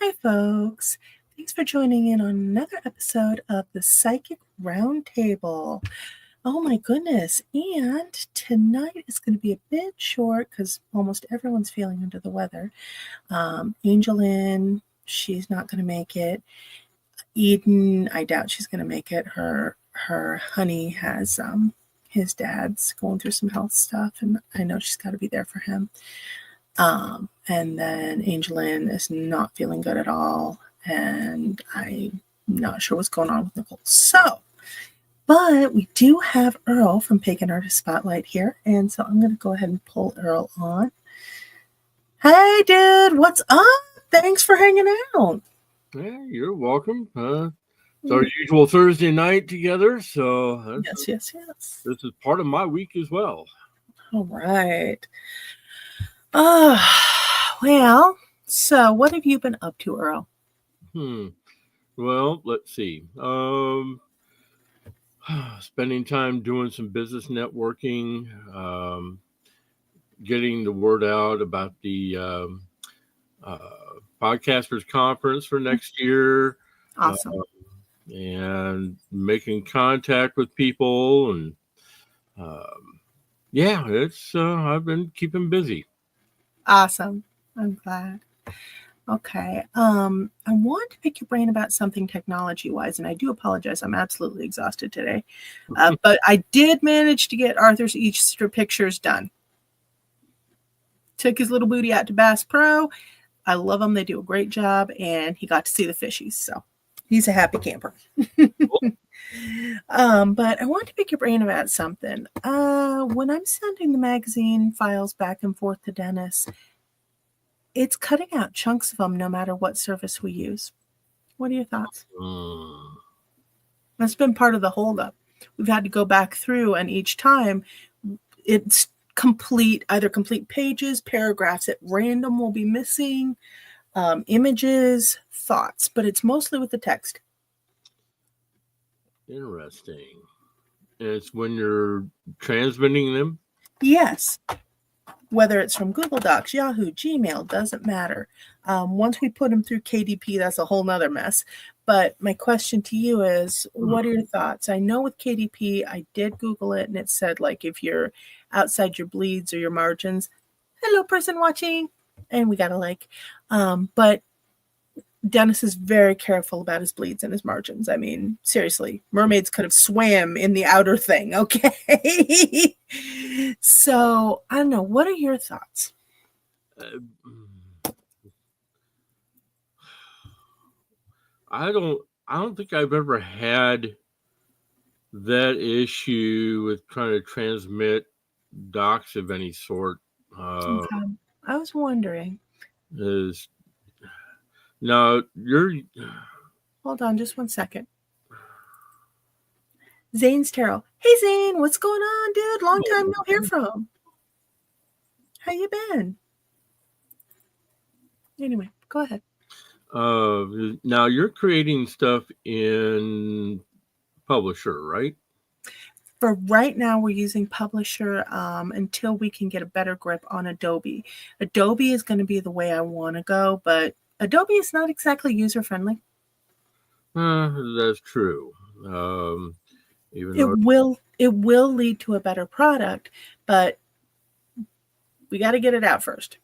Hi, folks. Thanks for joining in on another episode of the Psychic Roundtable. Oh my goodness. And tonight is going to be a bit short because almost everyone's feeling under the weather. AngelLynn, she's not going to make it. Eden, I doubt she's going to make it. Her honey has his dad's going through some health stuff, and I know she's got to be there for him. And then AngelLynn is not feeling good at all, and I'm not sure what's going on with Nicole. But we do have Earl from Pagan Artist Spotlight here, and so I'm going to go ahead and pull Earl on. Hey, dude, what's up? Thanks for hanging out. Yeah, you're welcome. It's our usual Thursday night together, so yes. This is part of my week as well. All right. Well, so what have you been up to, Earl? Well, let's see. Spending time doing some business networking, getting the word out about the Podcasters Conference for next year. Awesome. And making contact with people, and it's I've been keeping busy. Awesome. I'm glad. Okay. I want to pick your brain about something technology-wise, and I do apologize. I'm absolutely exhausted today. But I did manage to get Arthur's Easter pictures done. Took his little booty out to Bass Pro. I love them. They do a great job, and he got to see the fishies, so he's a happy camper. But I want to pick your brain about something. When I'm sending the magazine files back and forth to Dennis, it's cutting out chunks of them no matter what service we use. What are your thoughts? That's been part of the holdup. We've had to go back through, and each time it's either complete pages, paragraphs at random will be missing, images, thoughts, but it's mostly with the text. Interesting. It's when you're transmitting them? Yes. Whether it's from Google Docs, Yahoo, Gmail, doesn't matter. Once we put them through KDP, that's a whole nother mess. But my question to you is, what are your thoughts? I know with KDP, I did Google it, and it said, like, if you're outside your bleeds or your margins, hello, person watching, and we got to like. But Dennis is very careful about his bleeds and his margins. I mean, seriously, mermaids could have swam in the outer thing, okay? So, I don't know. What are your thoughts? I don't think I've ever had that issue with trying to transmit docs of any sort. Okay. I was wondering. Now, Hold on just 1 second. Zane's Terrell. Hey, Zane, what's going on, dude? Long time no hear from. How you been? Anyway, go ahead. Now, you're creating stuff in Publisher, right? For right now, we're using Publisher until we can get a better grip on Adobe. Adobe is going to be the way I want to go, but Adobe is not exactly user-friendly. That's true. It will lead to a better product, but we got to get it out first.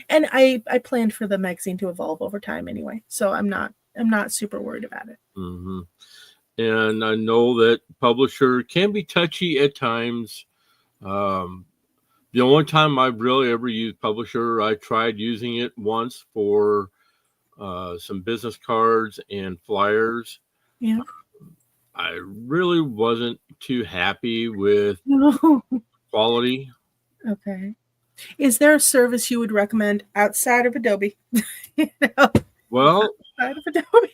And I planned for the magazine to evolve over time anyway, so I'm not super worried about it. Mm-hmm. And I know that Publisher can be touchy at times. The The only time I've really ever used Publisher, I tried using it once for some business cards and flyers. Yeah. I really wasn't too happy with quality. Okay. Is there a service you would recommend outside of Adobe? Well, outside of Adobe.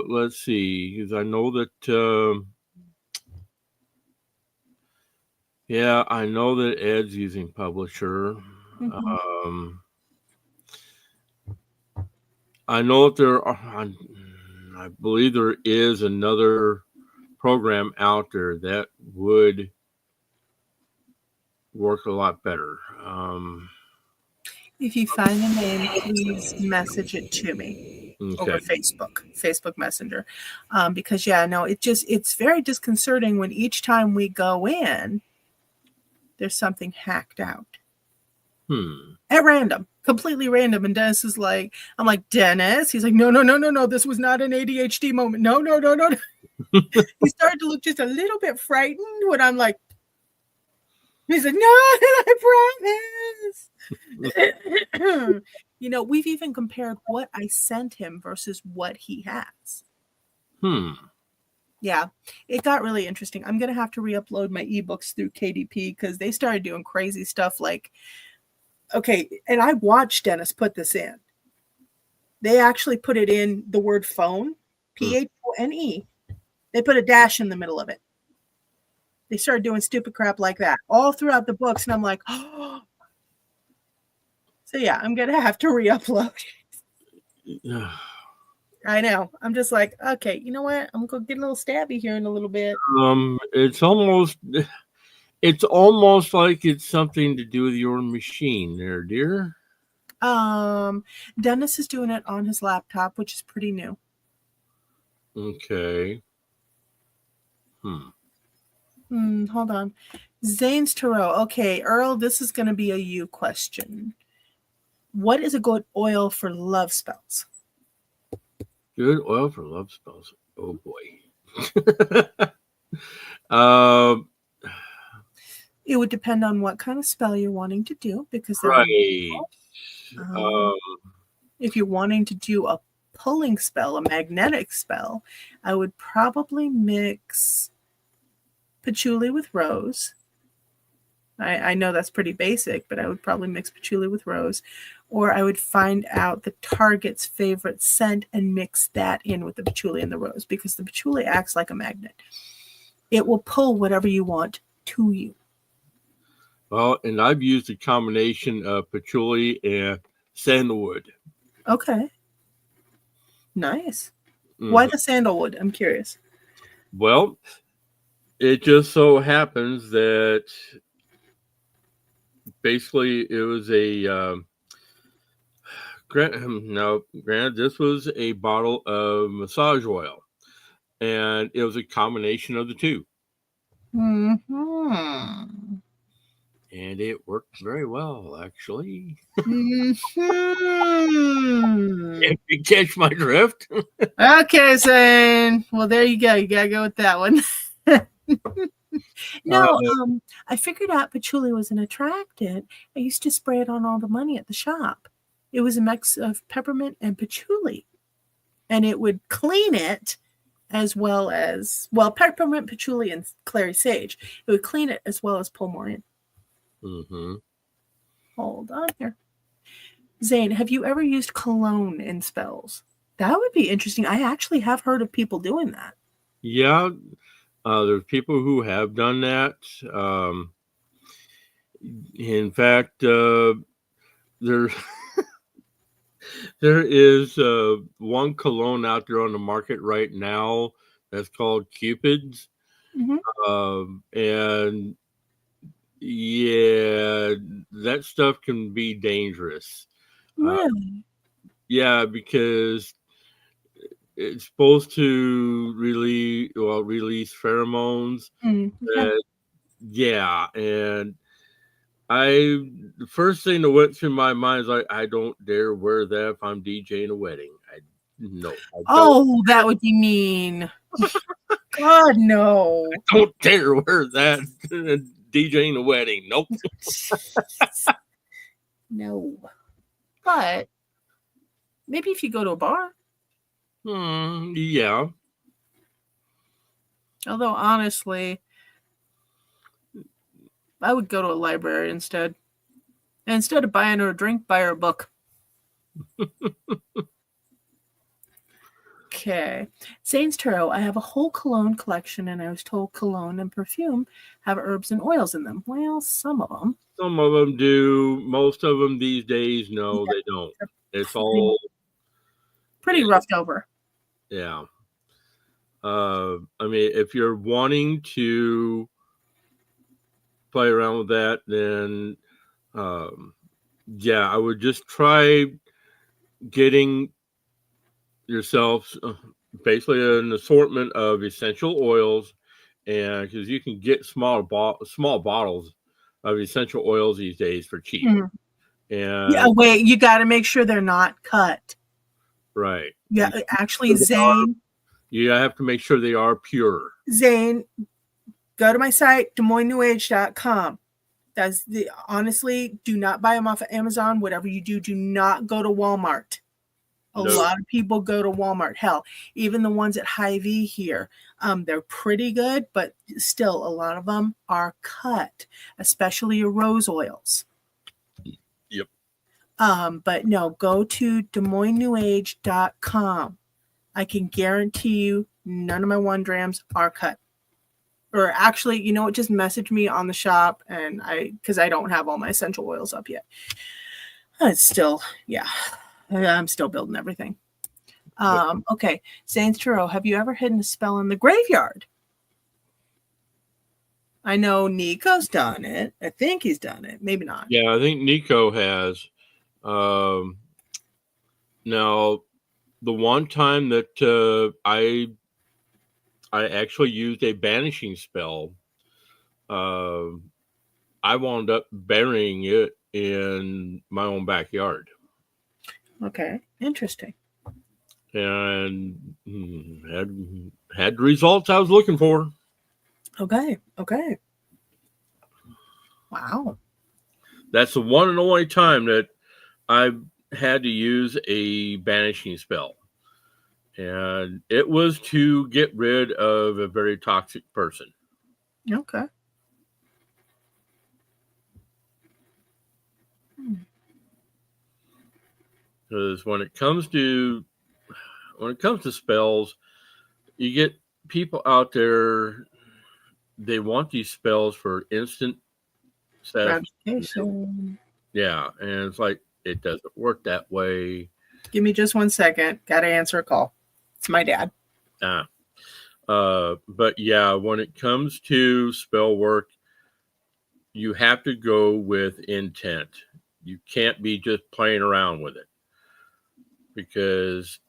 let's see, because I know that. Yeah, I know that Ed's using Publisher. Mm-hmm. I know that there are. I believe there is another program out there that would work a lot better. If you find the name, please message it to me over Okay. Facebook Messenger. Because it's very disconcerting when each time we go in, there's something hacked out. At random, completely random. And Dennis is like, I'm like, Dennis? He's like, no, this was not an ADHD moment. No. He started to look just a little bit frightened when I'm like, he's like, no, I promise. We've even compared what I sent him versus what he has. Yeah, it got really interesting. I'm going to have to re-upload my ebooks through KDP because they started doing crazy stuff like, okay, and I watched Dennis put this in. They actually put it in the word phone, PHONE. They put a dash in the middle of it. They started doing stupid crap like that all throughout the books. And I'm like, oh. So yeah, I'm going to have to re-upload. I know. I'm just like, okay, you know what? I'm going to get a little stabby here in a little bit. It's almost like it's something to do with your machine there, dear. Dennis is doing it on his laptop, which is pretty new. Okay. Hold on. Zane's Tarot. Okay, Earl, this is going to be a you question. What is a good oil for love spells? Good oil for love spells. Oh boy. It would depend on what kind of spell you're wanting to do, because right. If you're wanting to do a pulling spell, a magnetic spell, I would probably mix patchouli with rose. I know that's pretty basic, but I would probably mix patchouli with rose, or I would find out the target's favorite scent and mix that in with the patchouli and the rose, because the patchouli acts like a magnet. It will pull whatever you want to you. Well, and I've used a combination of patchouli and sandalwood. Okay. Nice. Why the sandalwood? I'm curious. Well, it just so happens that basically it was granted, this was a bottle of massage oil, and it was a combination of the two. And it worked very well, actually. If you catch my drift. Okay, Zane. Well, there you go. You gotta go with that one. No, I figured out patchouli was an attractant. I used to spray it on all the money at the shop. It was a mix of peppermint and patchouli, and it would clean it as well as, peppermint, patchouli, and clary sage. It would clean it as well as pull more in. Hold on here. Zane, have you ever used cologne in spells? That would be interesting. I actually have heard of people doing that. Yeah, there's people who have done that. In fact, there is one cologne out there on the market right now that's called Cupid's. And yeah, that stuff can be dangerous. Really? Yeah, because it's supposed to release pheromones. Yeah, and the first thing that went through my mind is like, I don't dare wear that if I'm DJing a wedding. I don't. That would be mean. God, no. I don't dare wear that. DJing a wedding. Nope. No. But maybe if you go to a bar. Yeah. Although, honestly, I would go to a library instead. And instead of buying her a drink, buy her a book. Okay. Saints Tarot, I have a whole cologne collection, and I was told cologne and perfume have herbs and oils in them. Well, some of them. Some of them do. Most of them these days, no, they don't. It's all pretty roughed over. Yeah. I mean, if you're wanting to play around with that, then yeah, I would just try getting yourself basically an assortment of essential oils, and because you can get small bottles of essential oils these days for cheap. Mhm. And Yeah, wait, you got to make sure they're not cut. Right. Yeah, actually, Zane. You have to make sure they are pure. Zane, go to my site, doinnewnewage.com. Honestly, do not buy them off of Amazon. Whatever you do, do not go to Walmart. A lot of people go to Walmart. Hell, even the ones at Hy-Vee here, they're pretty good, but still a lot of them are cut, especially your rose oils. Yep. But no, go to doinnewnewage.com. I can guarantee you none of my 1 grams are cut. Or actually, you know what? Just message me on the shop, and because I don't have all my essential oils up yet. It's still, yeah, I'm still building everything. Okay, Saints Tarot, have you ever hidden a spell in the graveyard? I know Nico's done it. I think he's done it. Maybe not. Yeah, I think Nico has. Now, the one time that I actually used a banishing spell, I wound up burying it in my own backyard. Okay, interesting. And had the results I was looking for. Okay. Wow. That's the one and only time that I've had to use a banishing spell. And it was to get rid of a very toxic person. Okay. Because when it comes to spells, you get people out there, they want these spells for instant satisfaction. Yeah, and it's like, it doesn't work that way. Give me just 1 second. Got to answer a call. It's my dad. But yeah, when it comes to spell work, you have to go with intent. You can't be just playing around with it, because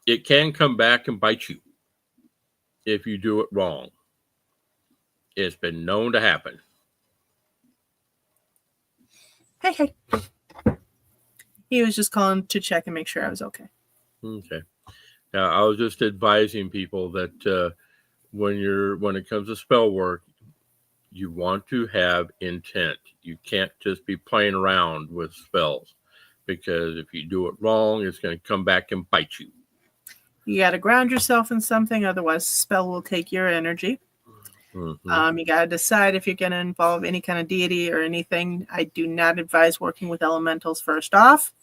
it can come back and bite you if you do it wrong. It's been known to happen. Hey. He was just calling to check and make sure I was okay. Okay. I was just advising people that when it comes to spell work, you want to have intent. You can't just be playing around with spells, because if you do it wrong, it's going to come back and bite you. You got to ground yourself in something, otherwise the spell will take your energy. Mm-hmm. You got to decide if you're going to involve any kind of deity or anything. I do not advise working with elementals first off.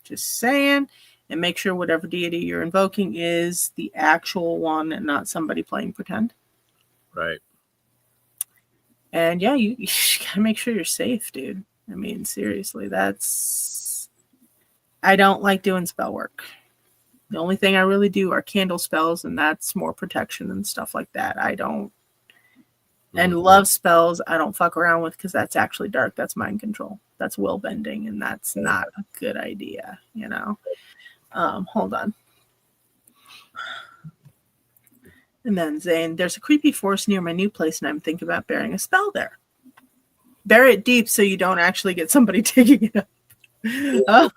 Just saying. And make sure whatever deity you're invoking is the actual one and not somebody playing pretend. Right. And yeah, you got to make sure you're safe, dude. I mean, seriously, I don't like doing spell work. The only thing I really do are candle spells, and that's more protection and stuff like that. I don't. And love spells, I don't fuck around with, because that's actually dark. That's mind control. That's will bending, and that's not a good idea, you know? Hold on. And then Zane, there's a creepy forest near my new place, and I'm thinking about burying a spell there. Bury it deep so you don't actually get somebody digging it up.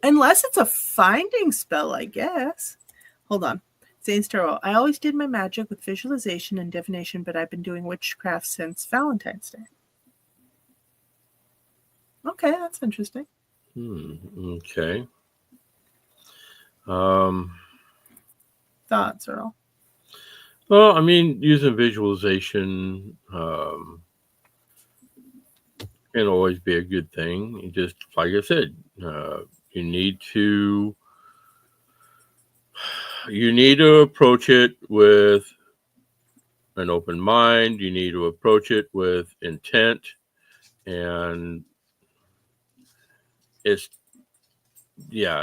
Unless it's a finding spell, I guess. Hold on. Zane's Tarot. I always did my magic with visualization and divination, but I've been doing witchcraft since Valentine's Day. Okay, that's interesting. Okay. Thoughts, Earl? Well, I mean, using visualization can always be a good thing. You just, like I said, you need to approach it with an open mind. You need to approach it with intent, and as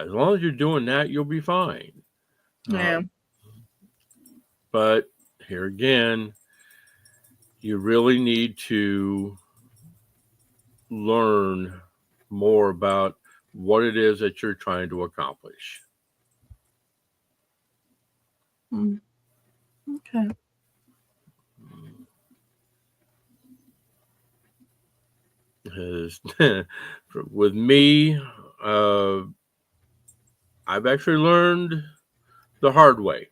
long as you're doing that, you'll be fine. Yeah. But here again, you really need to learn more about what it is that you're trying to accomplish. Okay. With me, I've actually learned the hard way,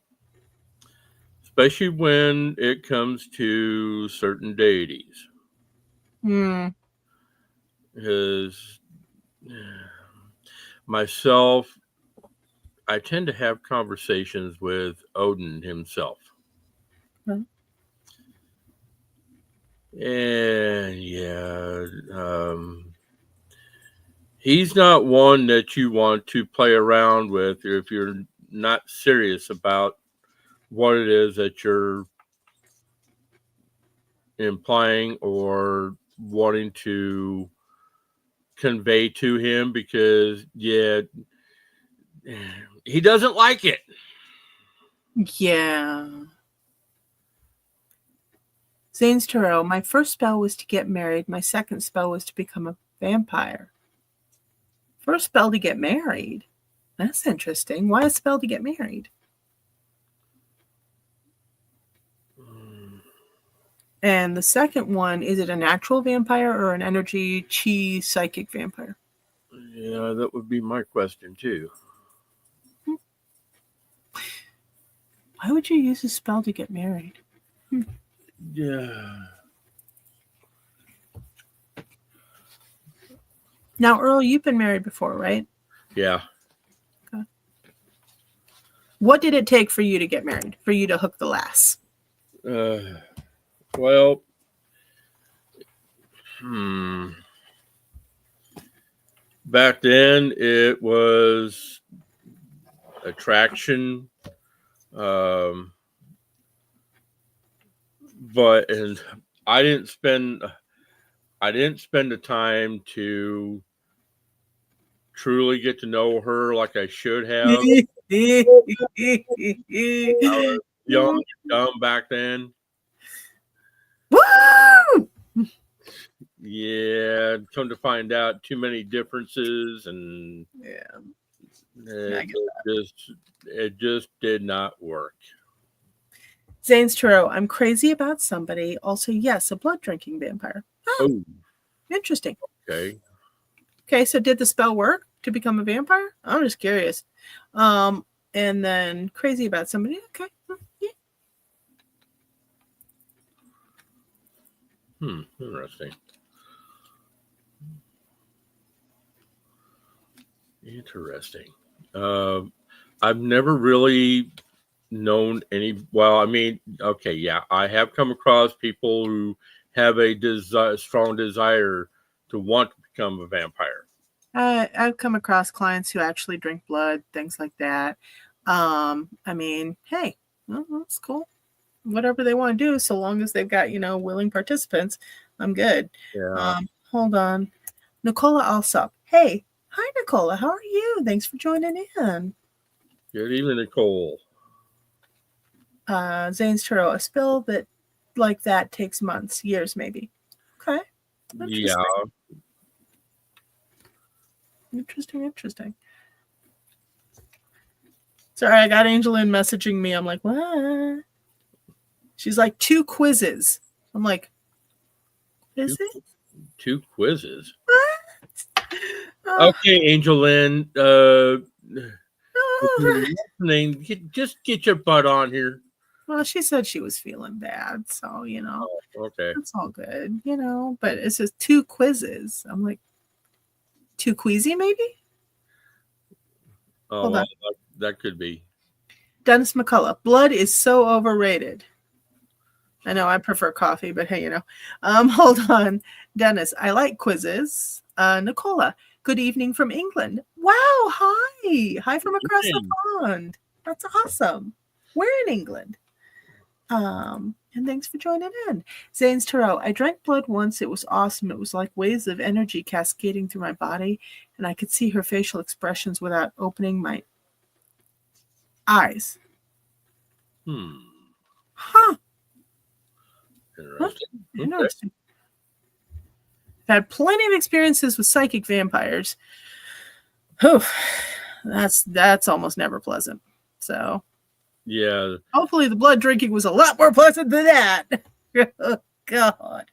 especially when it comes to certain deities. Because myself, I tend to have conversations with Odin himself. And he's not one that you want to play around with if you're not serious about what it is that you're implying or wanting to convey to him, because he doesn't like it. Yeah. Zane's Tarot. My first spell was to get married. My second spell was to become a vampire. First spell to get married? That's interesting. Why a spell to get married? And the second one, is it a natural vampire or an energy chi psychic vampire? Yeah, that would be my question too. Why would you use a spell to get married? Yeah. Now, Earl, you've been married before, right? Yeah. Okay. What did it take for you to get married, for you to hook the lass? Well, back then it was attraction, but I didn't spend the time to truly get to know her like I should have. I was young and dumb back then. Woo! Yeah, come to find out, too many differences, and it just did not work. Zane's Tarot. I'm crazy about somebody. Also, yes, a blood drinking vampire. Oh, interesting. Okay. Okay, so did the spell work to become a vampire? I'm just curious. And then crazy about somebody. Okay. Yeah. Interesting. I've never really known any. Well, I mean, okay, yeah, I have come across people who have a strong desire to want to become a vampire. I've come across clients who actually drink blood, things like that. I mean, hey, well, that's cool. Whatever they want to do, so long as they've got, willing participants, I'm good. Yeah. Hold on. Nicola Alsop. Hey, hi, Nicola. How are you? Thanks for joining in. Good evening, Nicole. Zane's Tarot. A spell that like that takes months, years, maybe. Okay. Yeah. Interesting. Sorry, I got AngelLynn messaging me. I'm like, what? She's like, 2 quizzes. I'm like, what is it? 2 quizzes? What? Okay, AngelLynn. listening, just get your butt on here. Well, she said she was feeling bad, so Okay. that's all good, But it's just 2 quizzes. I'm like, too queasy, maybe? Oh, Hold well, on. that could be. Dennis McCullough, blood is so overrated. I know I prefer coffee, but hey, hold on. Dennis, I like quizzes. Nicola, good evening from England. Wow, hi. Hi from across the pond. That's awesome. We're in England. And thanks for joining in. Zane's Tarot, I drank blood once. It was awesome. It was like waves of energy cascading through my body, and I could see her facial expressions without opening my eyes. Huh. Interesting. I've had plenty of experiences with psychic vampires. That's almost never pleasant. So yeah, hopefully the blood drinking was a lot more pleasant than that. Oh, God.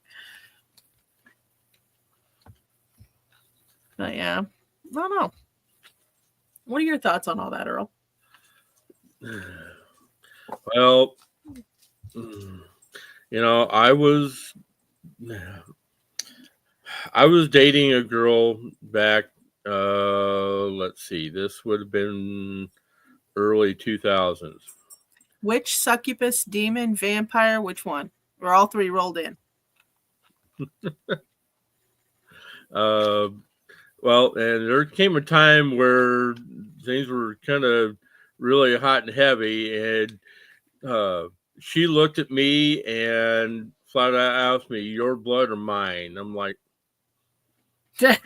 But yeah, I don't know. What are your thoughts on all that, Earl? Well, I was dating a girl back, let's see, this would have been early 2000s. Which succubus, demon, vampire, which one? Or all 3 rolled in? Well, and there came a time where things were kind of really hot and heavy, and she looked at me and flat out asked me, "Your blood or mine?" I'm like, Hey!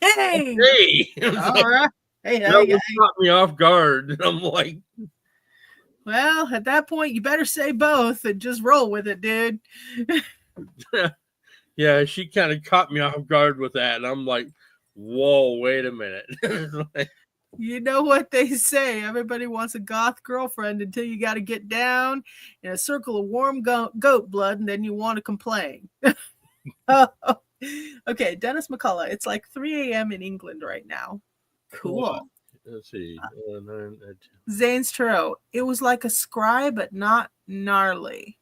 "Hey!" All right. Hey, that caught me off guard. I'm like, well, at that point, you better say both and just roll with it, dude. Yeah, she kind of caught me off guard with that, and I'm like, "Whoa, wait a minute!" You know what they say? Everybody wants a goth girlfriend until you got to get down in a circle of warm goat blood, and then you want to complain. Okay, Dennis McCullough. It's like 3 a.m. in England right now. Cool. Let's see. Zane's Tarot. It was like a scry, but not gnarly.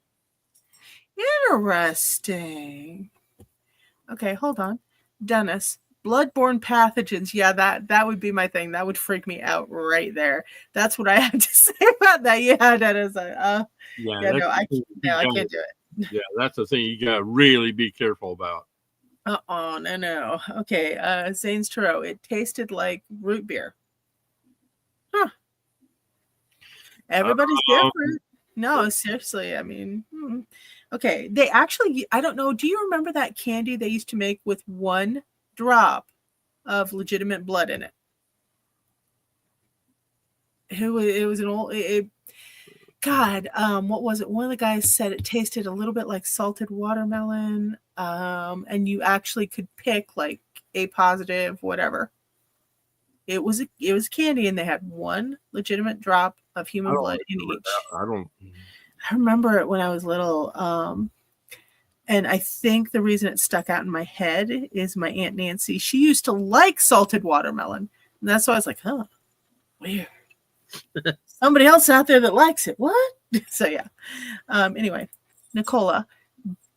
Interesting. Okay, hold on. Dennis. Bloodborne pathogens. Yeah, that would be my thing. That would freak me out right there. That's what I have to say about that. Yeah, Dennis. I can't do it. Yeah, that's the thing you gotta really be careful about. No. Okay, Zane's Tarot. It tasted like root beer. Huh. Everybody's different. No, seriously. I mean, okay. They actually, I don't know. Do you remember that candy they used to make with 1 drop of legitimate blood in it? It was an old. God, what was it? One of the guys said it tasted a little bit like salted watermelon, and you actually could pick like A positive, whatever. It was candy, and they had 1 legitimate drop of human blood in each. I remember it when I was little, and I think the reason it stuck out in my head is my Aunt Nancy. She used to like salted watermelon, and that's why I was like, "Huh, weird." Somebody else out there that likes it. What? So yeah. Anyway, Nicola,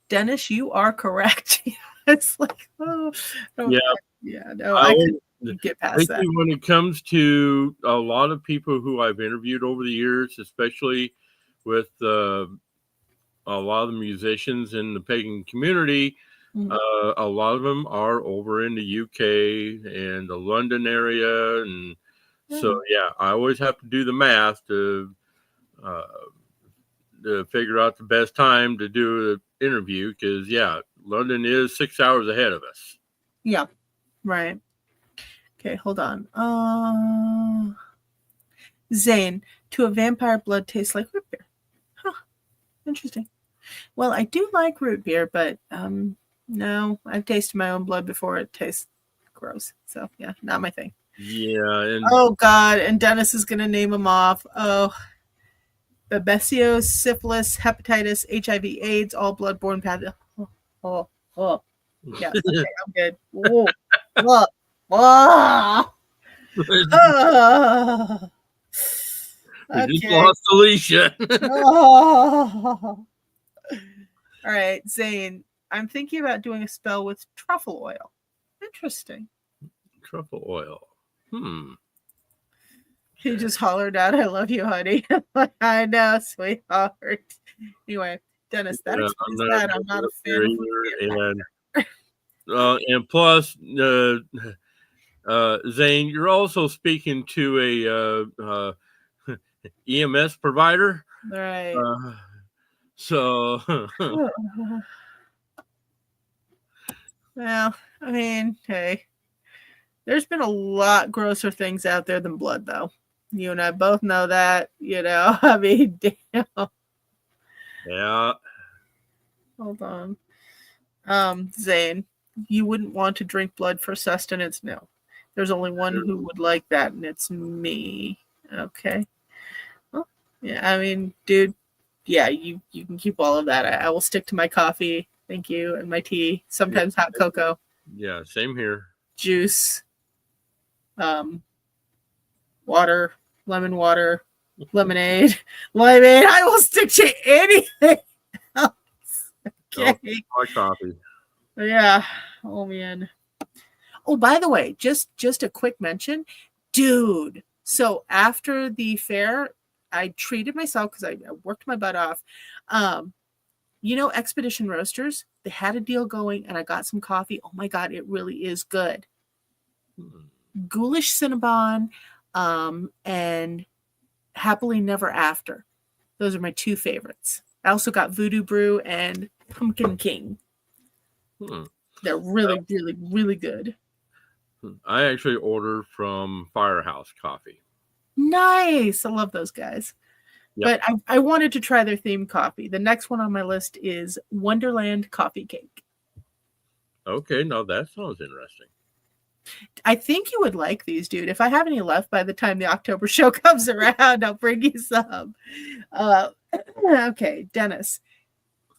Dennis, you are correct. It's like, no, I couldn't get past that. When it comes to a lot of people who I've interviewed over the years, especially with a lot of the musicians in the pagan community, a lot of them are over in the UK and the London area, and so yeah, I always have to do the math to figure out the best time to do the interview, because London is 6 hours ahead of us. Yeah, right. Okay, hold on. Zane, to a vampire, blood tastes like root beer. Huh. Interesting. Well, I do like root beer, but no, I've tasted my own blood before. It tastes gross. So yeah, not my thing. Yeah. Oh God, and Dennis is gonna name them off. Oh, Babesiosis, syphilis, hepatitis, HIV/AIDS, all bloodborne pathogens. Oh. Yeah, okay, I'm good. Whoa. We just Okay. lost Alicia. Oh. All right, Zane. I'm thinking about doing a spell with truffle oil. Interesting. Truffle oil. He just hollered out, "I love you, honey." I know, sweetheart. Anyway, Dennis, that Yeah, explains that. I'm not a fan of and plus, Zane, you're also speaking to a EMS provider, right. so Well, I mean, hey, there's been a lot grosser things out there than blood, though. You and I both know that. I mean, damn. yeah. Hold on. Zane, you wouldn't want to drink blood for sustenance? No. There's only one who would like that, and it's me. Okay. Well, yeah, I mean, dude, yeah, you can keep all of that. I will stick to my coffee, thank you, and my tea, sometimes hot cocoa. Yeah, same here. Juice, water, lemon water, lemonade, limeade. I will stick to anything else. Okay. My coffee. Yeah. Oh man. Oh, by the way, just a quick mention, dude. So after the fair, I treated myself because I worked my butt off. Expedition Roasters, they had a deal going, and I got some coffee. Oh my god, it really is good. Ghoulish Cinnabon, and Happily Never After. Those are my two favorites. I also got Voodoo Brew and Pumpkin King. They're really, really, really good. I actually order from Firehouse Coffee. Nice. I love those guys. Yep. But I wanted to try their theme coffee. The next one on my list is Wonderland Coffee Cake. Okay, now that sounds interesting. I think you would like these, dude. If I have any left by the time the October show comes around, I'll bring you some. Okay, Dennis.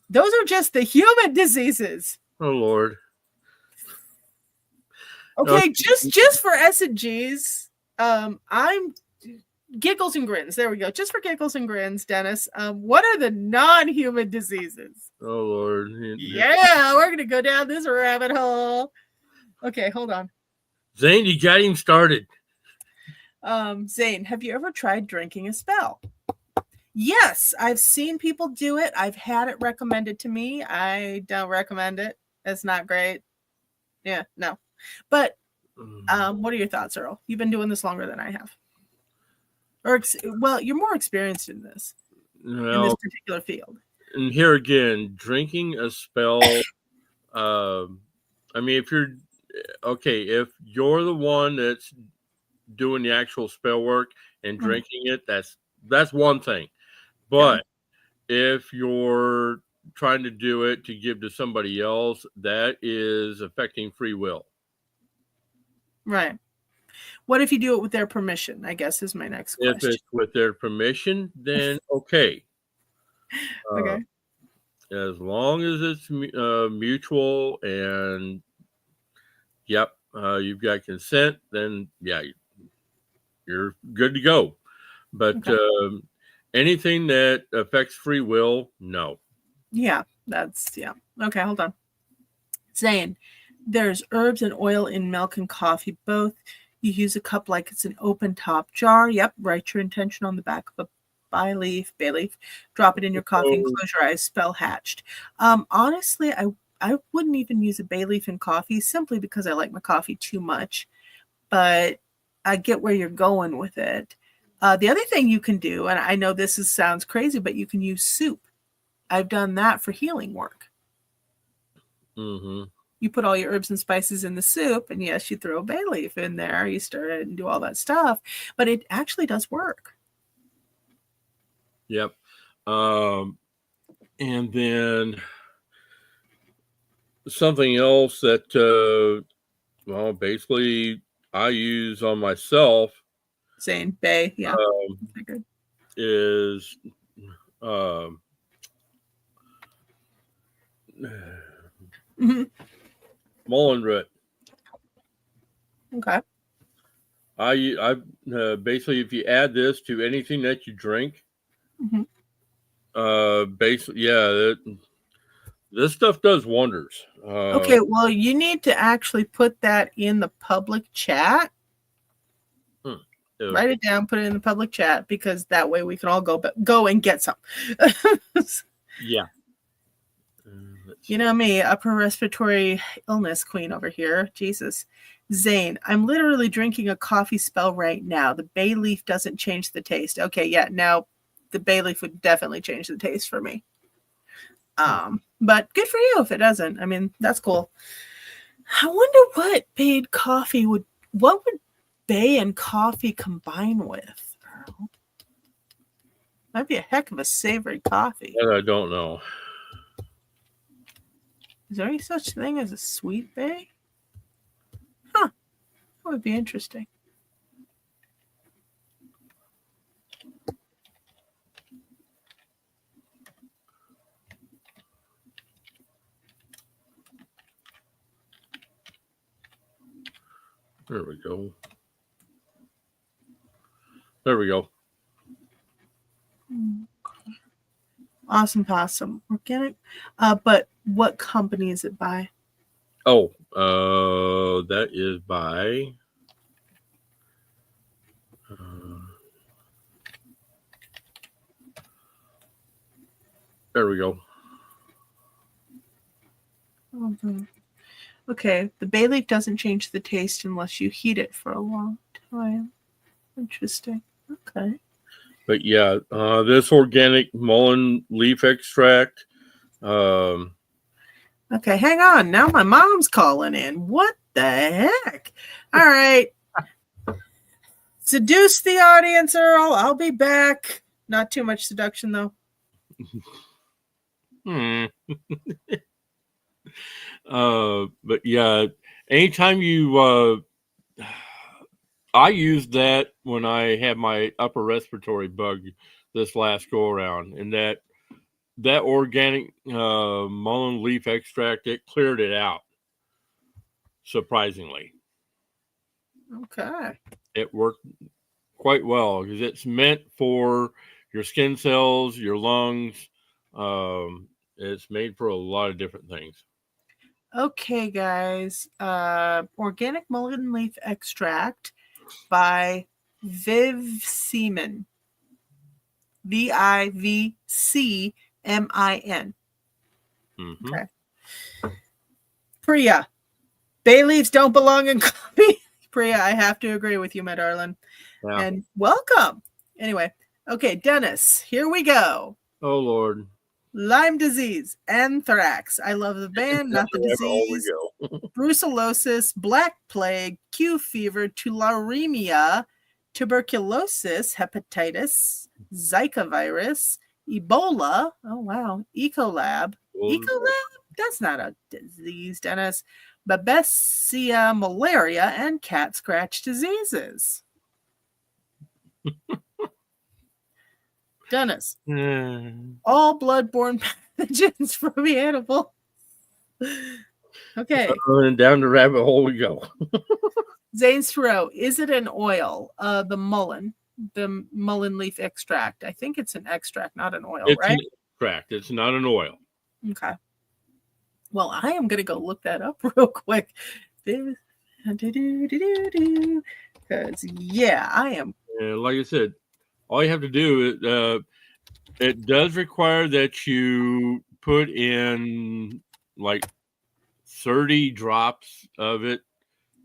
Those are just the human diseases. Oh, Lord. Okay, just for S&Gs, I'm giggles and grins. There we go. Just for giggles and grins, Dennis. What are the non-human diseases? Oh, Lord. Yeah, we're going to go down this rabbit hole. Okay, hold on. Zane, you got him started. Zane, have you ever tried drinking a spell? Yes, I've seen people do it. I've had it recommended to me. I don't recommend it. It's not great. Yeah, no. But what are your thoughts, Earl? You've been doing this longer than I have. Well, you're more experienced in this, in this particular field. And here again, drinking a spell. I mean, if you're the one that's doing the actual spell work and drinking it, that's one thing. But if you're trying to do it to give to somebody else, that is affecting free will. Right. What if you do it with their permission, I guess is my next question. If it's with their permission, then okay. Okay. As long as it's mutual and you've got consent, then you're good to go. But anything that affects free will, no. Yeah, okay, hold on. Zane, there's herbs and oil in milk and coffee both. You use a cup like it's an open top jar. Yep, write your intention on the back of a bay leaf. Drop it in your coffee and close your eyes. Spell hatched. Honestly, I wouldn't even use a bay leaf in coffee simply because I like my coffee too much. But I get where you're going with it. The other thing you can do, and I know this sounds crazy, but you can use soup. I've done that for healing work. Mm-hmm. You put all your herbs and spices in the soup, and yes, you throw a bay leaf in there. You stir it and do all that stuff, but it actually does work. Yep. And then something else that, basically I use on myself. Same bay, yeah. Is mullein root. Okay. I basically, if you add this to anything that you drink, basically, yeah, this stuff does wonders. Okay, well, you need to actually put that in the public chat. Write it down, put it in the public chat, because that way we can all go and get some. Yeah. You know me, upper respiratory illness queen over here. Jesus. Zane, I'm literally drinking a coffee spell right now. The bay leaf doesn't change the taste. Okay, yeah, now the bay leaf would definitely change the taste for me. But good for you if it doesn't. I mean, that's cool. I wonder what what would bay and coffee combine with, Earl? That'd be a heck of a savory coffee. That I don't know. Is there any such thing as a sweet bay? Huh. That would be interesting. There we go. There we go. Awesome possum. Organic. But what company is it by? Oh, that is by there we go. Okay, the bay leaf doesn't change the taste unless you heat it for a long time. Interesting. Okay. But yeah, this organic mullein leaf extract. Okay, hang on. Now my mom's calling in. What the heck? All right. Seduce the audience, Earl. I'll be back. Not too much seduction, though. But yeah, anytime you I used that when I had my upper respiratory bug this last go around, and that organic mullein leaf extract, it cleared it out, surprisingly. Okay. It worked quite well because it's meant for your skin cells, your lungs. It's made for a lot of different things. Okay, guys. Organic mullein leaf extract by Viv Seaman. VIVCMIN. Okay. Priya, bay leaves don't belong in coffee. Priya, I have to agree with you, my darling. Yeah. And welcome. Anyway, okay, Dennis, here we go. Oh, Lord. Lyme disease, anthrax. I love the band, not the disease. Brucellosis, black plague, Q fever, tularemia, tuberculosis, hepatitis, Zika virus, Ebola. Oh, wow. Ecolab. Ecolab? That's not a disease, Dennis. Babesia, malaria, and cat scratch diseases. Dennis. All bloodborne pathogens from the animal. Okay. And down the rabbit hole we go. Zane's Thoreau. Is it an oil? The mullein leaf extract. I think it's an extract, not an oil, right? It's an extract. It's not an oil. Okay. Well, I am going to go look that up real quick. Because, yeah, I am. Like I said, all you have to do is it does require that you put in like 30 drops of it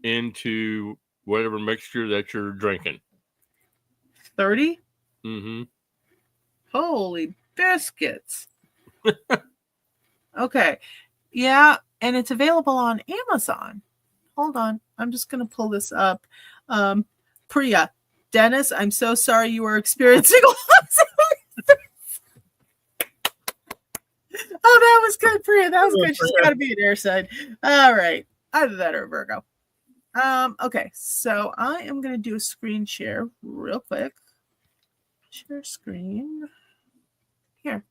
into whatever mixture that you're drinking. 30? Mm-hmm. Holy biscuits. Okay. Yeah, and it's available on Amazon. Hold on. I'm just going to pull this up. Priya, Dennis, I'm so sorry you were experiencing loss. Oh, that was good, Priya. That was good. She's got to be an air sign. All right. Either that or Virgo. Okay, so I am going to do a screen share real quick. Share screen. Here.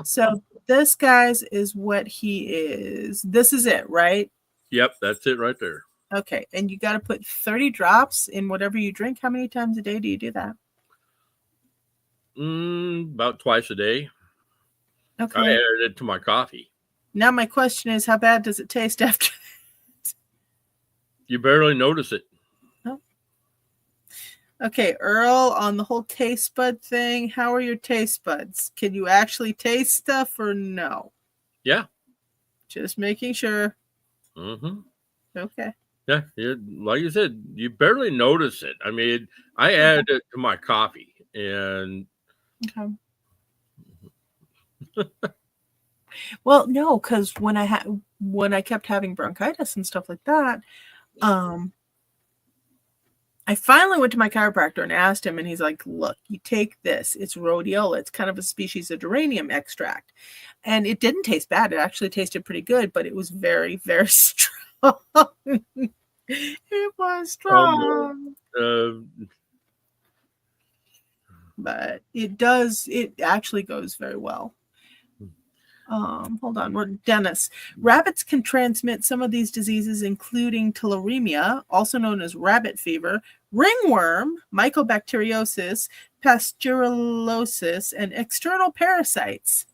So this, guys, is what he is. This is it, right? Yep, that's it right there. Okay, and you got to put 30 drops in whatever you drink. How many times a day do you do that? About twice a day. Okay. I added it to my coffee. Now my question is, how bad does it taste after? You barely notice it. Oh. Okay, Earl, on the whole taste bud thing, how are your taste buds? Can you actually taste stuff or no? Yeah. Just making sure. Mm-hmm. Okay. Yeah, like you said, you barely notice it. I mean, I added it to my coffee, and Okay. Well, no, because when I kept having bronchitis and stuff like that, I finally went to my chiropractor and asked him, and he's like, "Look, you take this. It's rhodiola. It's kind of a species of geranium extract, and it didn't taste bad. It actually tasted pretty good, but it was very, very strong. It was strong." But it actually goes very well. Hold on, Dennis. Rabbits can transmit some of these diseases, including tularemia, also known as rabbit fever, ringworm, mycobacteriosis, pasteurellosis, and external parasites.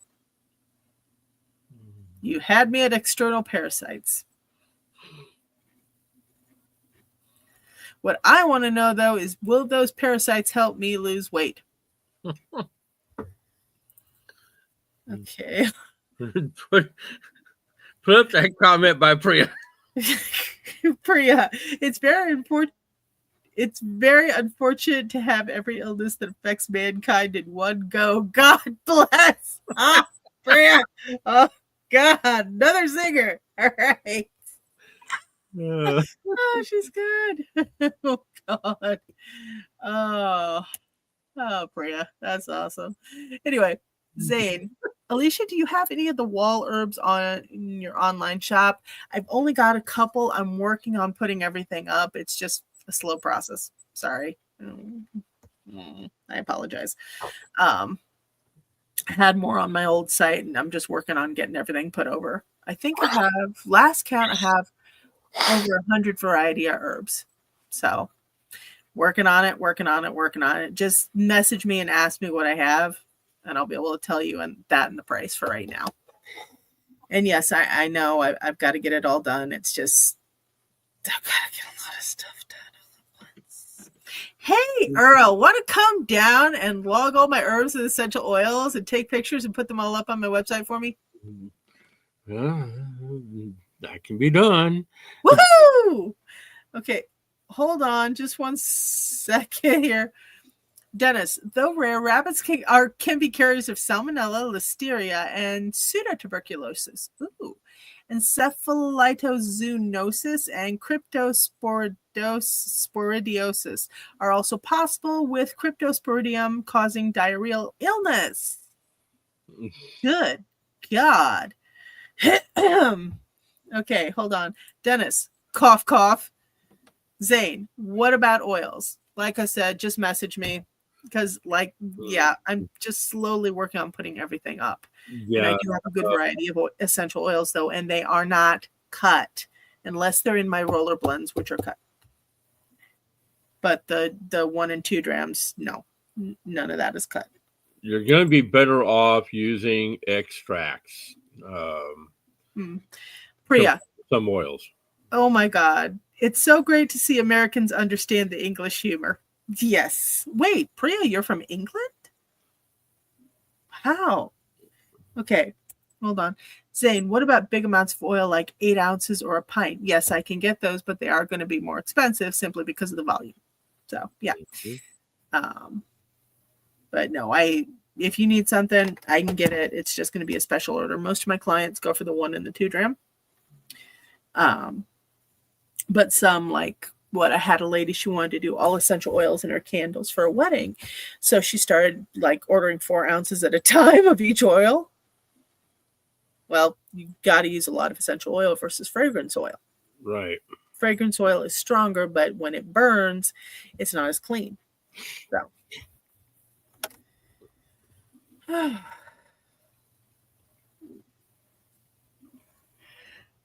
You had me at external parasites. What I want to know, though, is will those parasites help me lose weight? Okay. put up that comment by Priya. Priya, it's very important. It's very unfortunate to have every illness that affects mankind in one go. God bless. Oh, Priya. Oh, God. Another singer. All right. Oh, she's good. Oh, God. Oh, Priya. That's awesome. Anyway, Zane, Alicia, do you have any of the wall herbs in your online shop? I've only got a couple. I'm working on putting everything up. It's just a slow process. Sorry. I apologize. I had more on my old site, and I'm just working on getting everything put over. I think I have, last count, I have over 100 variety of herbs. So working on it. Just message me and ask me what I have, and I'll be able to tell you and the price for right now. And yes, I know I've got to get it all done. It's just, I've got to get a lot of stuff done all at once. Hey, Earl, want to come down and log all my herbs and essential oils and take pictures and put them all up on my website for me? That can be done. Woohoo! Okay, hold on just one second here. Dennis, though rare, rabbits can be carriers of salmonella, listeria, and pseudotuberculosis. Ooh. Encephalitozoonosis and cryptosporidiosis are also possible, with cryptosporidium causing diarrheal illness. Good God. Okay, hold on. Dennis, cough, cough. Zane, what about oils? Like I said, just message me. Because, I'm just slowly working on putting everything up. Yeah. And I do have a good variety of essential oils, though, and they are not cut unless they're in my roller blends, which are cut. But the 1 and 2 grams, no, none of that is cut. You're going to be better off using extracts. Priya. Some oils. Oh, my God. It's so great to see Americans understand the English humor. Yes. Wait, Priya, you're from England? How? Okay, hold on. Zane, what about big amounts of oil like 8 ounces or a pint? Yes, I can get those, but they are going to be more expensive simply because of the volume. So, yeah. But no, if you need something, I can get it. It's just going to be a special order. Most of my clients go for the 1 and the 2 gram. But some, like what I had a lady, she wanted to do all essential oils in her candles for a wedding. So she started ordering 4 ounces at a time of each oil. Well, you got to use a lot of essential oil versus fragrance oil. Right. Fragrance oil is stronger, but when it burns, it's not as clean. So.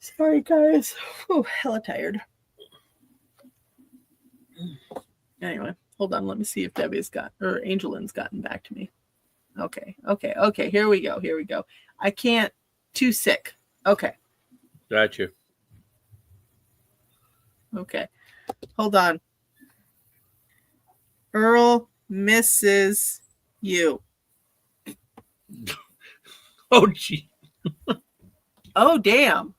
Sorry, guys. Oh, hella tired. Anyway, hold on. Let me see if AngelLynn's gotten back to me. Okay. Here we go. I can't. Too sick. Okay. Got you. Okay. Hold on. Earl misses you. Oh, gee. Oh, damn.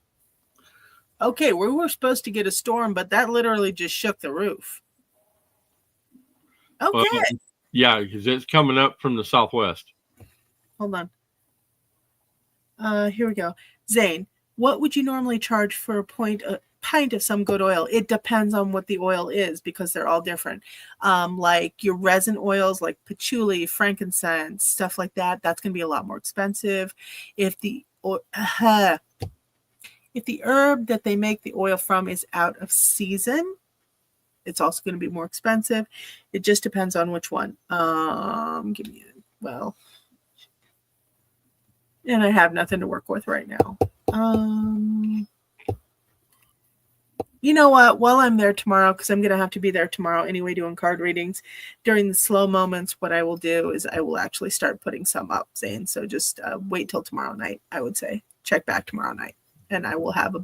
Okay, we were supposed to get a storm, but that literally just shook the roof. Okay. Yeah, because it's coming up from the southwest. Hold on. Here we go. Zane, what would you normally charge for a pint of some good oil? It depends on what the oil is because they're all different. Like your resin oils, like patchouli, frankincense, stuff like that, that's going to be a lot more expensive. If the herb that they make the oil from is out of season, it's also going to be more expensive. It just depends on which one. And I have nothing to work with right now. You know what? While I'm there tomorrow, because I'm going to have to be there tomorrow anyway doing card readings, during the slow moments, what I will do is I will actually start putting some up, Zane. So just wait till tomorrow night, I would say. Check back tomorrow night. And I will have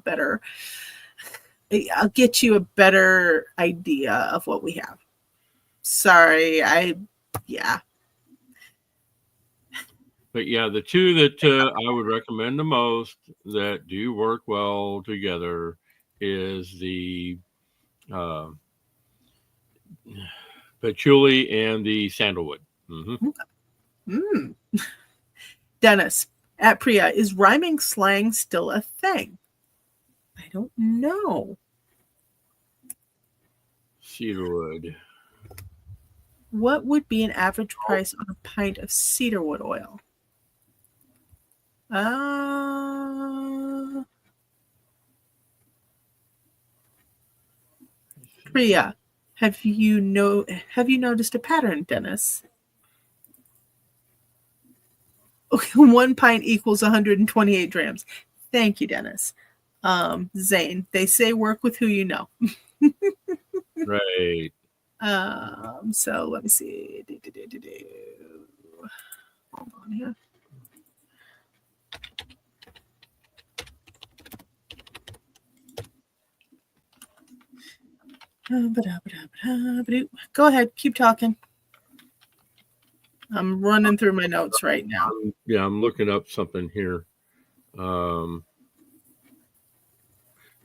I'll get you a better idea of what we have. Sorry, yeah. But yeah, the two that I would recommend the most that do work well together is the patchouli and the sandalwood. Mm-hmm. Dennis, at Priya, is rhyming slang still a thing? I don't know. Cedarwood. What would be an average price on a pint of cedarwood oil? Priya, have you noticed a pattern, Dennis? Okay, 1 pint equals 128 grams. Thank you, Dennis. Zane, they say work with who you know. Right. So let me see. Hold on here. Go ahead, keep talking. I'm running through my notes right now. Yeah, I'm looking up something here. Oh,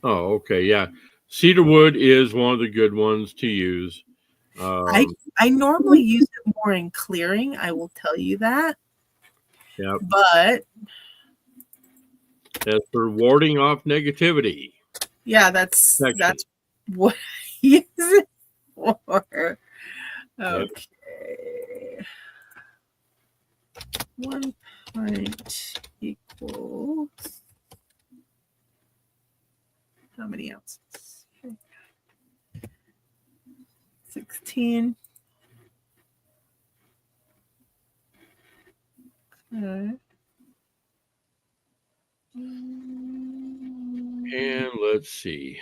okay, yeah. Cedarwood is one of the good ones to use. I normally use it more in clearing, I will tell you that. Yeah. But as for warding off negativity. Yeah, that's what I use it for. Okay. Yep. 1 pint equals how many ounces? 16. Okay. And let's see.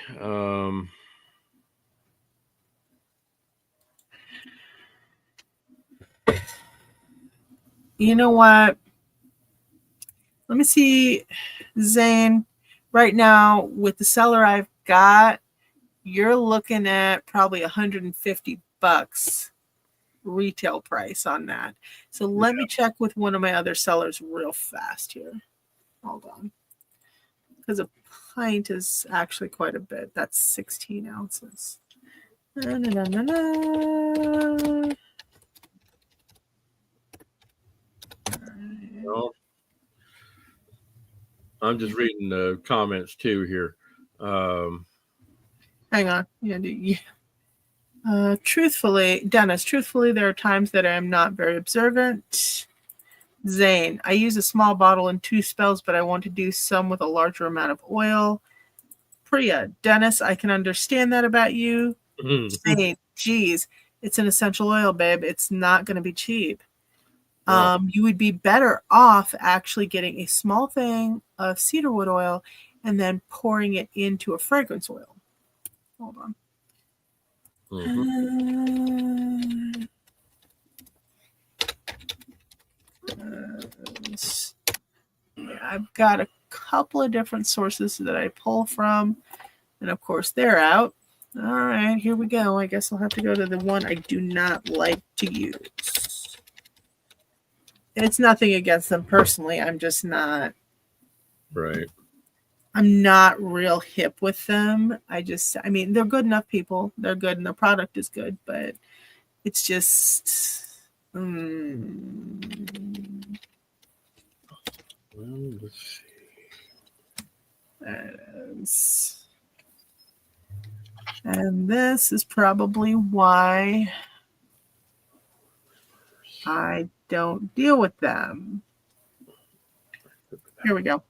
You know what? Let me see, Zane. Right now, with the seller I've got, you're looking at probably $150 retail price on that. So let me check with one of my other sellers real fast here. Hold on. Because a pint is actually quite a bit. That's 16 ounces. Well, I'm just reading the comments too here. Hang on. Truthfully, Dennis, there are times that I am not very observant. Zane, I use a small bottle in 2 spells, but I want to do some with a larger amount of oil. Priya, Dennis, I can understand that about you. Zane, geez, it's an essential oil, babe. It's not going to be cheap. You would be better off actually getting a small thing of cedarwood oil and then pouring it into a fragrance oil. Hold on. I've got a couple of different sources that I pull from, and of course they're out. All right, here we go. I guess I'll have to go to the one I do not like to use. It's nothing against them personally. I'm just not. Right. I'm not real hip with them. I mean, they're good enough people. They're good and the product is good, but it's just. Well, let's see. There it is. And this is probably why I don't deal with them. Here we go.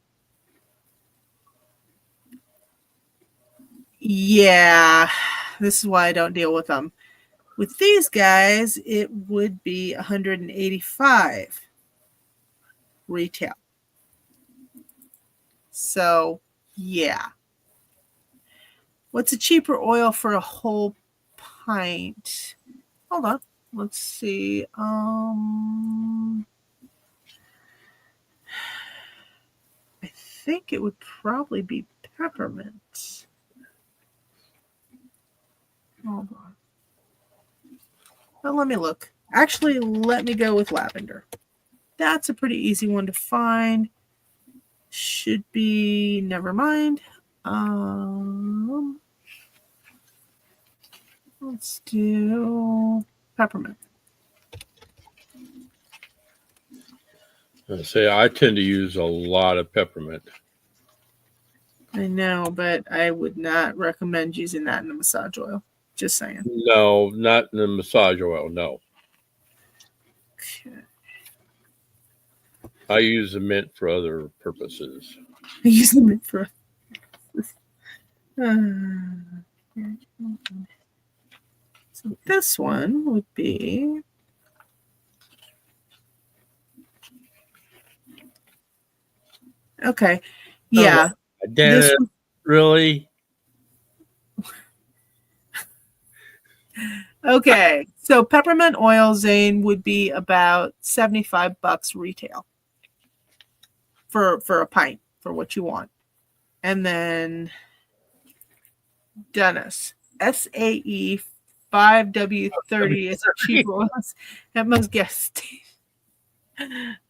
Yeah, this is why I don't deal with them. With these guys, it would be $185 retail. So, yeah. What's a cheaper oil for a whole pint? Hold on. Let's see. I think it would probably be peppermint. Hold on. Well, let me look. Actually, let me go with lavender. That's a pretty easy one to find. Should be, never mind. Let's do peppermint. I tend to use a lot of peppermint. I know, but I would not recommend using that in the massage oil. Just saying. No, not in the massage oil, no. Okay. I use the mint for other purposes. I use the mint for so this one would be okay. Yeah. This really? Okay. So peppermint oil, Zane, would be about $75 retail for a pint for what you want. And then Dennis, SAE 5W30 is cheaper oils at most gas stations.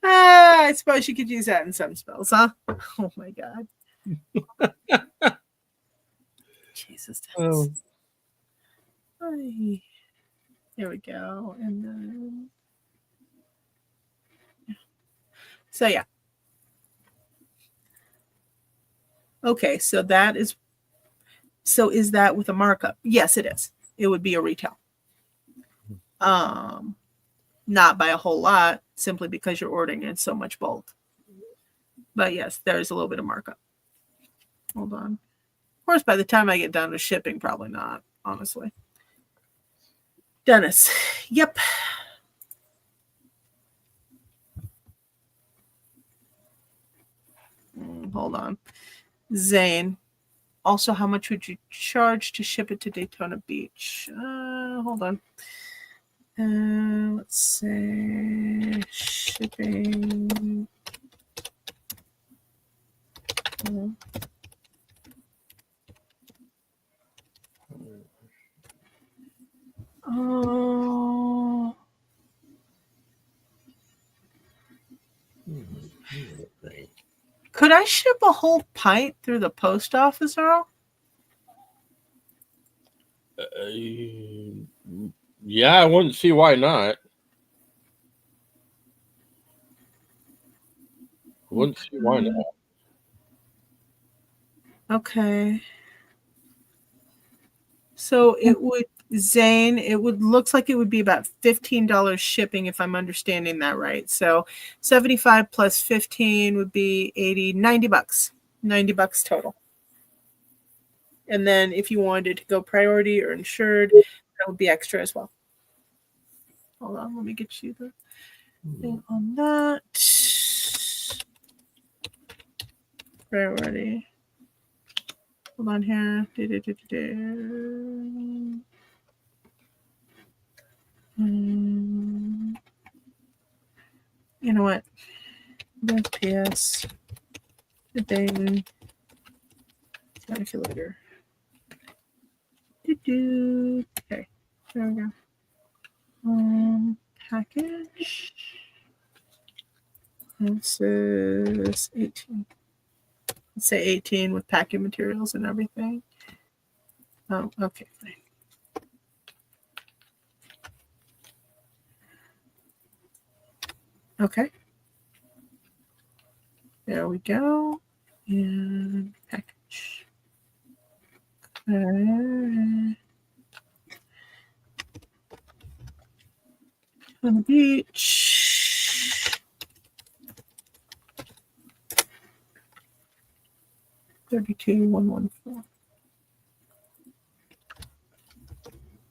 I suppose you could use that in some spells, huh? Oh my God. Jesus. Oh. Here we go. And then. So, yeah. Okay, so that is. So, is that with a markup? Yes, it is. It would be a retail. Not by a whole lot, simply because you're ordering in so much bulk. But yes, there is a little bit of markup. Hold on. Of course, by the time I get done with shipping, probably not, honestly. Dennis. Yep. Hold on. Zane. Also, how much would you charge to ship it to Daytona Beach? Hold on. Let's say shipping. Oh. Could I ship a whole pint through the post office, Earl? Yeah, I wouldn't see why not. Wouldn't see why not. Okay. So it would, Zane, looks like it would be about $15 shipping if I'm understanding that right. So 75 plus 15 would be 80, $90. $90 total. And then if you wanted to go priority or insured, that would be extra as well. Hold on, let me get you the thing on that. Priority. Hold on here. You know what? PS. Thing. Calculator. Okay. There we go. Package. This is 18. Let's say 18 with packing materials and everything. Oh, okay, fine. Okay. There we go. And package. Okay. On the beach. 32114.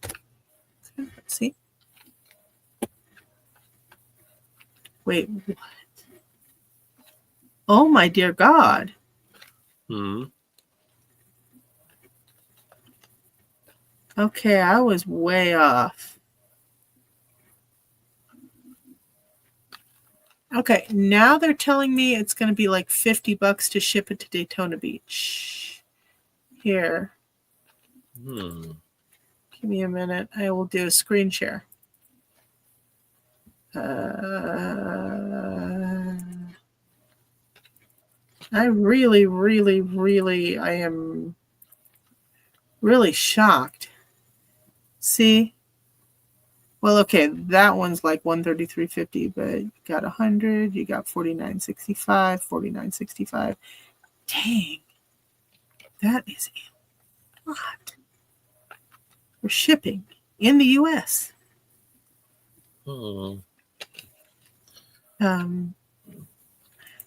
Okay, let's see. Wait, what? Oh my dear God. Okay, I was way off. Okay, now they're telling me it's going to be like $50 to ship it to Daytona Beach. Here. Give me a minute. I will do a screen share. I really, I am really shocked. See? Well, okay, that one's like $133.50, but you got 100, you got $49.65, $49.65. Dang, that is a lot for shipping in the U.S.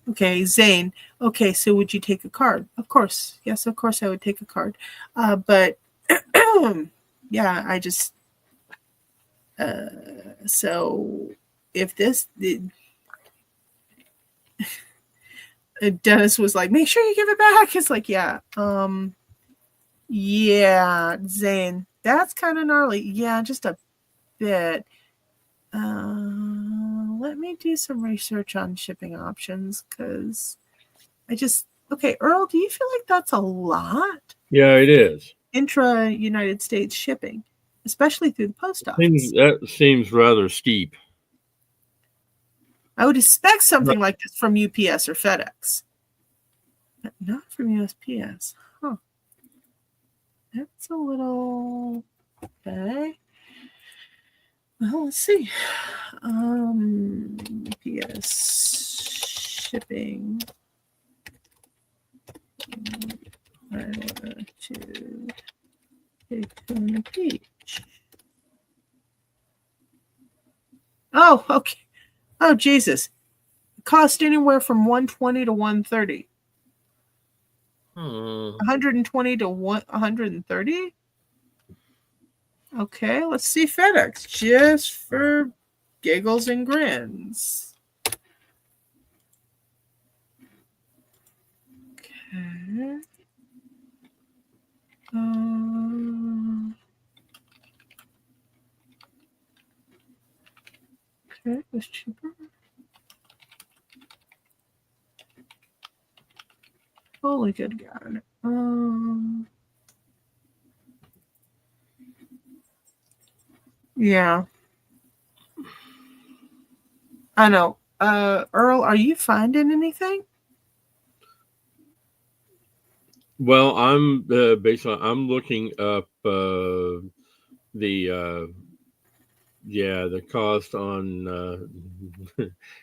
Okay, Zane. Okay, so would you take a card? Of course. Yes, of course I would take a card. But yeah, I just so if this Dennis was like, make sure you give it back. It's like, yeah. Yeah, Zane. That's kind of gnarly. Yeah, just a bit. Let me do some research on shipping options because okay, Earl, do you feel like that's a lot? Yeah, it is. Intra-United States shipping, especially through the post office. That seems rather steep. I would expect something like this from UPS or FedEx, but not from USPS. Huh. That's a little... Okay. Well, let's see. UPS shipping to Daytona Beach. Oh, okay. Oh, Jesus. It cost anywhere from $120 to $130. 120 to 130? Okay, let's see FedEx just for giggles and grins. Okay. Okay, that's cheaper. Holy good God. Yeah. I know. Earl, are you finding anything? Well, I'm I'm looking up the cost on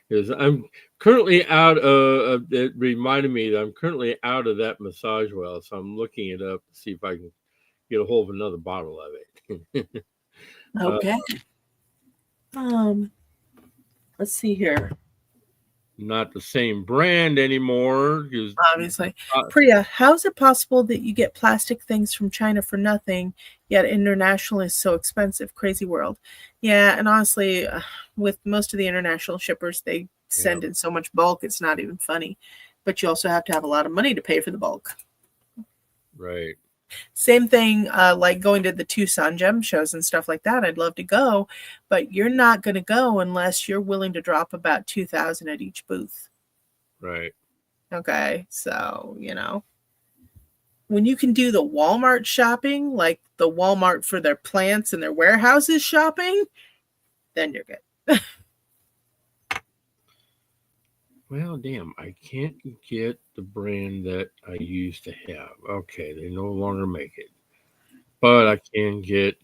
is I'm currently out of it reminded me that I'm currently out of that massage well, so I'm looking it up to see if I can get a hold of another bottle of it. Okay. Let's see here. Not the same brand anymore. Obviously. Priya, how is it possible that you get plastic things from China for nothing, yet international is so expensive? Crazy world. Yeah, and honestly, with most of the international shippers, they send in so much bulk, it's not even funny. But you also have to have a lot of money to pay for the bulk. Right. Same thing, like going to the Tucson gem shows and stuff like that. I'd love to go, but you're not going to go unless you're willing to drop about $2,000 at each booth. Right. Okay, so when you can do the Walmart shopping, like the Walmart for their plants and their warehouses shopping, then you're good. Well, damn, I can't get the brand that I used to have. Okay, they no longer make it. But I can get...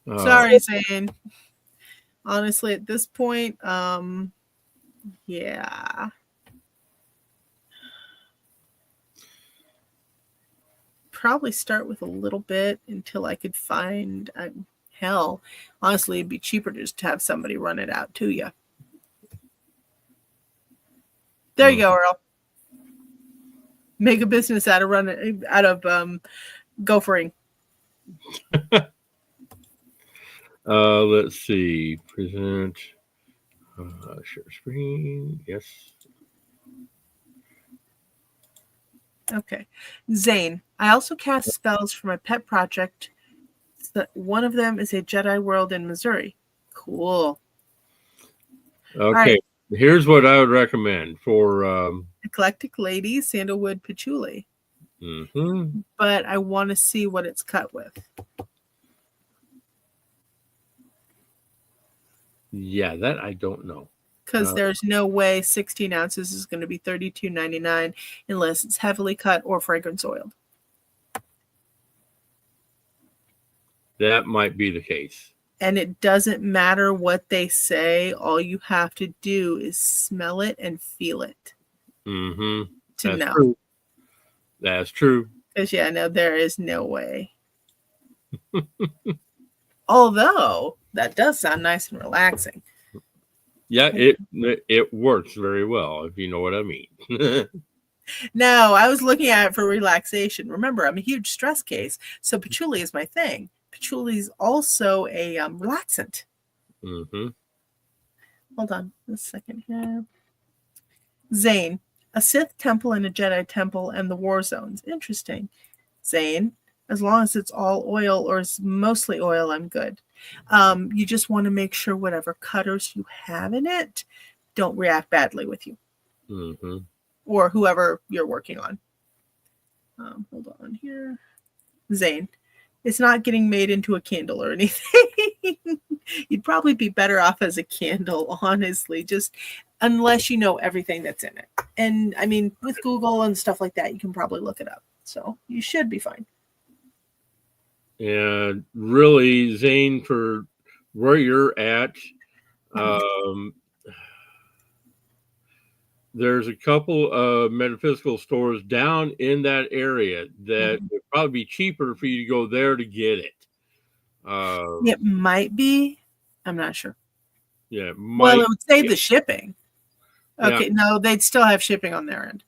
Sorry, Zane. Honestly, at this point, yeah. Probably start with a little bit until I could find... hell, honestly, it'd be cheaper just to have somebody run it out to you. There you go, Earl. Make a business out of gophering. Let's see. Present. Share screen. Yes. Okay. Zane, I also cast spells for my pet project. One of them is a Jedi world in Missouri. Cool. Okay. Right. Here's what I would recommend for Eclectic Lady, Sandalwood Patchouli. Mm-hmm. But I want to see what it's cut with. Yeah, that I don't know. Because there's no way 16 ounces is going to be $32.99 unless it's heavily cut or fragrance oiled. That might be the case. And it doesn't matter what they say. All you have to do is smell it and feel it. Mm-hmm. To know. True. That's true. Because, no, there is no way. Although, that does sound nice and relaxing. Yeah, it works very well, if you know what I mean. No, I was looking at it for relaxation. Remember, I'm a huge stress case, so patchouli is my thing. Patchouli is also a relaxant. Mm-hmm. Hold on a second here. Zane, a Sith temple and a Jedi temple and the war zones. Interesting. Zane, as long as it's all oil or it's mostly oil, I'm good. You just want to make sure whatever cutters you have in it don't react badly with you. Mm-hmm. Or whoever you're working on. Hold on here. Zane, it's not getting made into a candle or anything. You'd probably be better off as a candle, honestly, just unless you know everything that's in it. And I mean, with Google and stuff like that, you can probably look it up. So you should be fine. And really, Zane, for where you're at, there's a couple of metaphysical stores down in that area that would probably be cheaper for you to go there to get it. It might be. I'm not sure. Yeah. Well, it would save the shipping. Okay, yeah. No, they'd still have shipping on their end.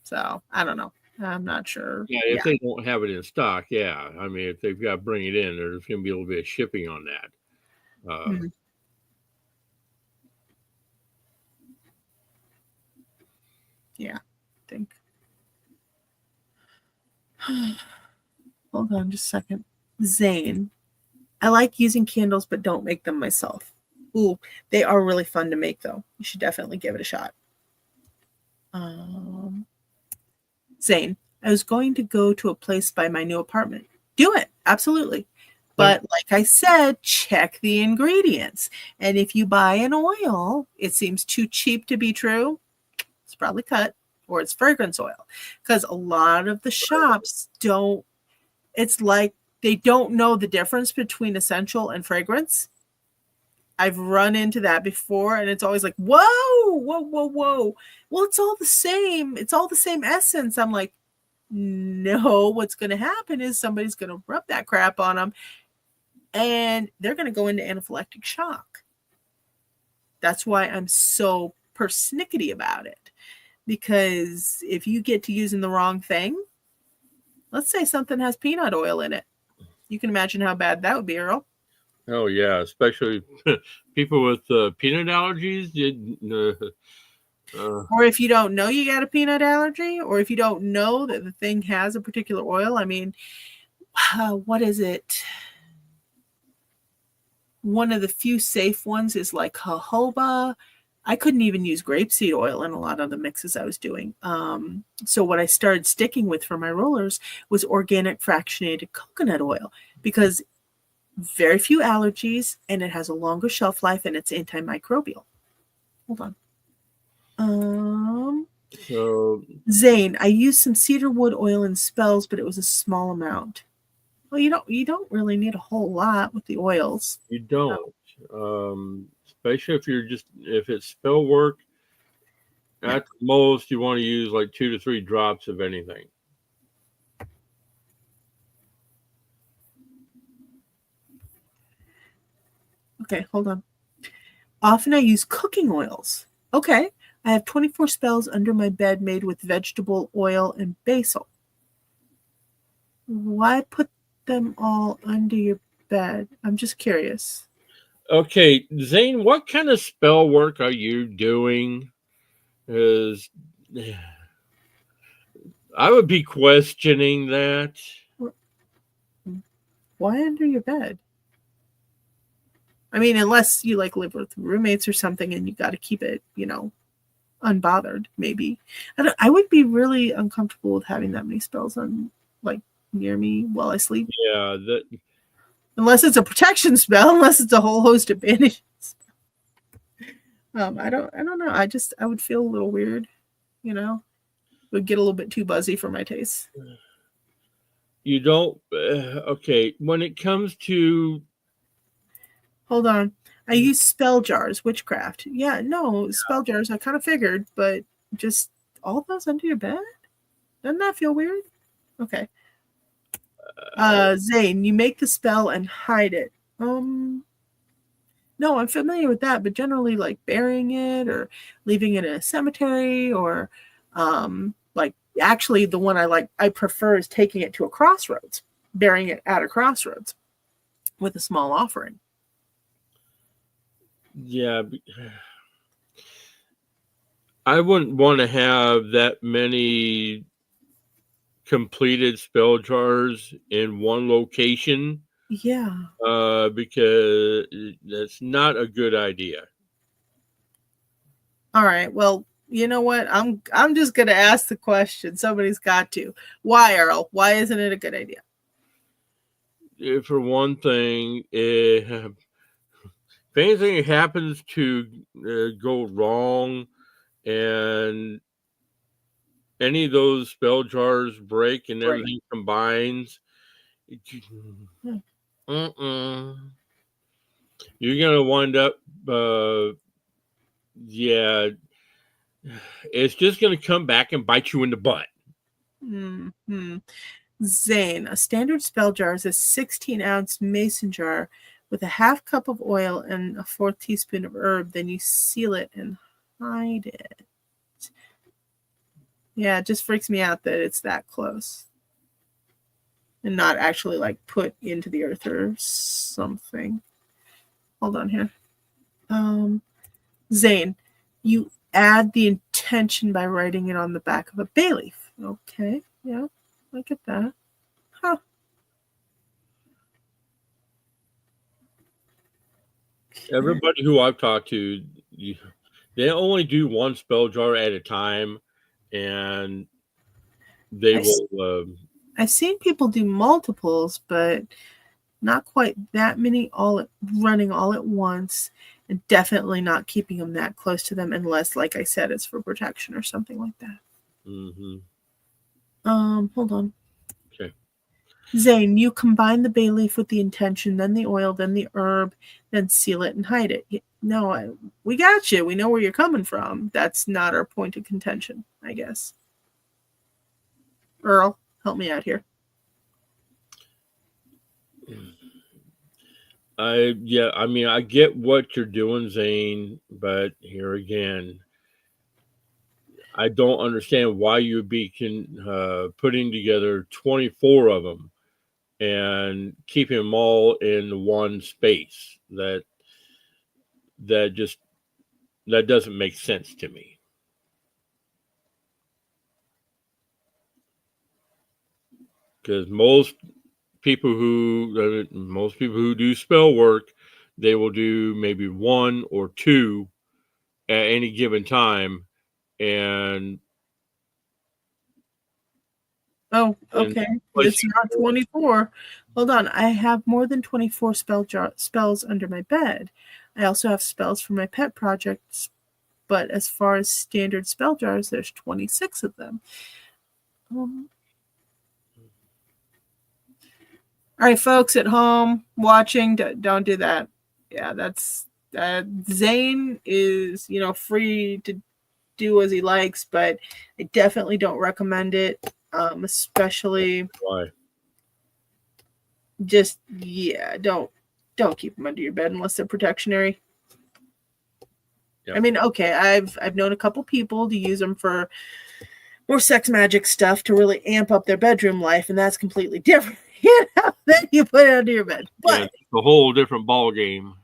So, I don't know. I'm not sure. Yeah, if they don't have it in stock, yeah. I mean, if they've got to bring it in, there's going to be a little bit of shipping on that. Yeah, I think. Hold on just a second. Zane, I like using candles, but don't make them myself. Ooh, they are really fun to make, though. You should definitely give it a shot. Zane, I was going to go to a place by my new apartment. Do it. Absolutely. But like I said, check the ingredients. And if you buy an oil, it seems too cheap to be true. It's probably cut or it's fragrance oil. Because a lot of the shops don't, it's like they don't know the difference between essential and fragrance. I've run into that before, and it's always like, whoa. Well, it's all the same. It's all the same essence. I'm like, no, what's going to happen is somebody's going to rub that crap on them, and they're going to go into anaphylactic shock. That's why I'm so persnickety about it. Because if you get to using the wrong thing, let's say something has peanut oil in it. You can imagine how bad that would be, Earl. Oh, yeah, especially people with peanut allergies. Or if you don't know you got a peanut allergy, or if you don't know that the thing has a particular oil. I mean, what is it? One of the few safe ones is like jojoba. I couldn't even use grapeseed oil in a lot of the mixes I was doing. So what I started sticking with for my rollers was organic fractionated coconut oil, because very few allergies and it has a longer shelf life and it's antimicrobial. Hold on. So Zane, I used some cedarwood oil in spells, but it was a small amount. Well, you don't really need a whole lot with the oils. you don't, especially if it's spell work. At the most, you want to use like 2 to 3 drops of anything. Okay, hold on. Often I use cooking oils. Okay, I have 24 spells under my bed made with vegetable oil and basil. Why put them all under your bed? I'm just curious. Okay, Zane, what kind of spell work are you doing? Because I would be questioning that. Why under your bed? I mean, unless you like live with roommates or something and you got to keep it, unbothered, maybe. I would be really uncomfortable with having that many spells on, like, near me while I sleep. Yeah, Unless it's a protection spell, unless it's a whole host of banishment. I don't know. I would feel a little weird, It would get a little bit too buzzy for my taste. you don't. Okay, when it comes to Hold on. I use spell jars, witchcraft. Yeah, no, spell jars, I kind of figured, but just all those under your bed? Doesn't that feel weird? Okay. Zane, you make the spell and hide it. No, I'm familiar with that, but generally like burying it or leaving it in a cemetery, or like actually the one I prefer is taking it to a crossroads, burying it at a crossroads with a small offering. yeah, I wouldn't want to have that many completed spell jars in one location. Yeah. Because that's not a good idea. All right. Well, you know what? I'm just gonna ask the question. Somebody's got to. Why, Earl? Why isn't it a good idea? For one thing, if anything happens to go wrong and any of those spell jars break and Right. everything combines, Hmm. you're gonna wind up, yeah, it's just gonna come back and bite you in the butt. Hmm. Zane, a standard spell jar is a 16-ounce mason jar with a half cup of oil and a fourth teaspoon of herb. Then you seal it and hide it. Yeah, it just freaks me out that it's that close and not actually like put into the earth or something. Hold on here. Zane, you add the intention by writing it on the back of a bay leaf. Okay, yeah, I get that. Huh. Everybody who I've talked to, they only do one spell jar at a time, and they will. I've seen people do multiples, but not quite that many running all at once, and definitely not keeping them that close to them unless, like I said, it's for protection or something like that. Mm-hmm. Hold on. Okay. Zane, you combine the bay leaf with the intention, then the oil, then the herb, then seal it and hide it. No, we got you. We know where you're coming from. That's not our point of contention, I guess. Earl, help me out here. I mean, I get what you're doing, Zane, but here again, I don't understand why you would be putting together 24 of them and keeping them all in one space. That doesn't make sense to me. because most people who do spell work, they will do maybe one or two at any given time, and Oh, okay. It's not 24. Hold on. I have more than 24 spells under my bed. I also have spells for my pet projects, but as far as standard spell jars, there's 26 of them. All right, folks at home watching, don't do that. Yeah, that's Zane is, free to do as he likes, but I definitely don't recommend it, especially why? Just don't keep them under your bed unless they're protectionary. Yep. I mean, okay, I've known a couple people to use them for more sex magic stuff to really amp up their bedroom life, and that's completely different. Then you put it under your bed. But it's a whole different ball game.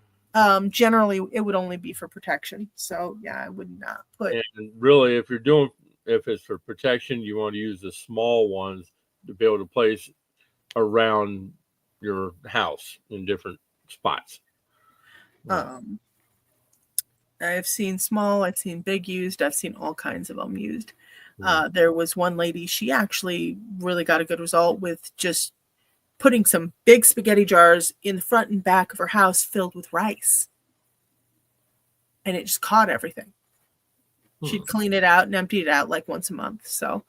Generally, it would only be for protection. So yeah, I would not put. And really, if it's for protection, you want to use the small ones to be able to place around your house in different spots. I've seen small, I've seen big used, I've seen all kinds of them used. There was one lady, she actually really got a good result with just putting some big spaghetti jars in the front and back of her house filled with rice. And it just caught everything. She'd clean it out and empty it out like once a month. So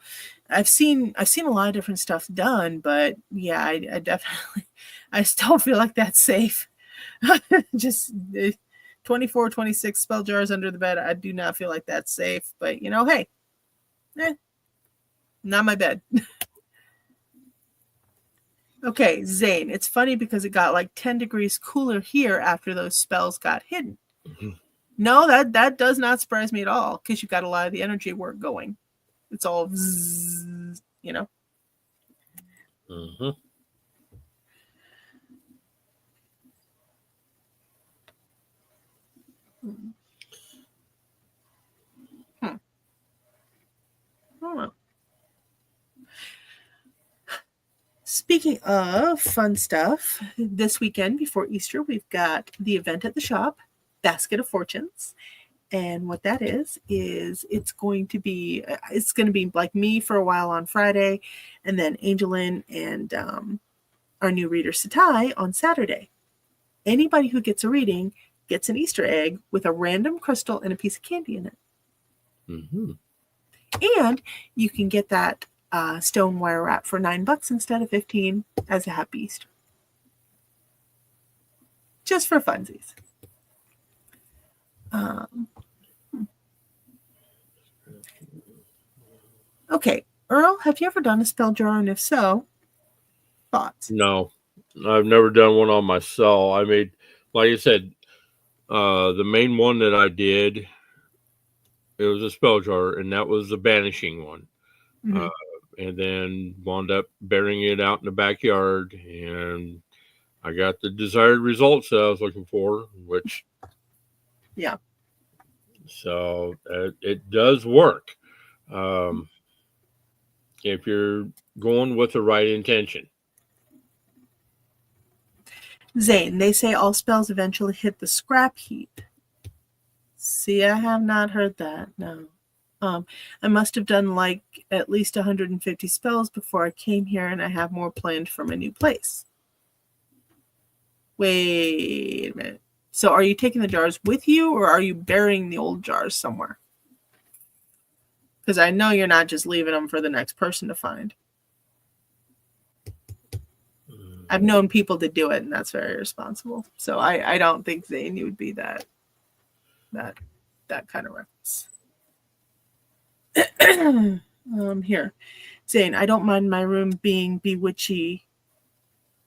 I've seen a lot of different stuff done, but yeah, I definitely, I still feel like that's safe. Just 24, 26 spell jars under the bed. I do not feel like that's safe, but hey, not my bed. Okay, Zane, it's funny because it got like 10 degrees cooler here after those spells got hidden. Mm-hmm. No, that does not surprise me at all because you've got a lot of the energy work going. It's all zzz, Mm-hmm. Oh. Speaking of fun stuff, this weekend before Easter, we've got the event at the shop, Basket of Fortunes. And what that is it's going to be like me for a while on Friday, and then AngelLynn and our new reader Satai on Saturday. Anybody who gets a reading gets an Easter egg with a random crystal and a piece of candy in it. Mm-hmm. And you can get that stone wire wrap for $9 instead of $15 as a happy Easter. Just for funsies. Okay, Earl, have you ever done a spell jar? And if so, thoughts? No, I've never done one on myself. I made, like I said, the main one that I did, it was a spell jar, and that was the banishing one. Mm-hmm. And then wound up burying it out in the backyard, and I got the desired results that I was looking for, which, yeah. So it does work. If you're going with the right intention. Zane, they say all spells eventually hit the scrap heap. See, I have not heard that. No. I must have done like at least 150 spells before I came here, and I have more planned for my new place. Wait a minute. So are you taking the jars with you, or are you burying the old jars somewhere? Because I know you're not just leaving them for the next person to find. I've known people to do it, and that's very irresponsible. So I don't think Zane, you would be that kind of reference. Here, Zane, I don't mind my room being bewitchy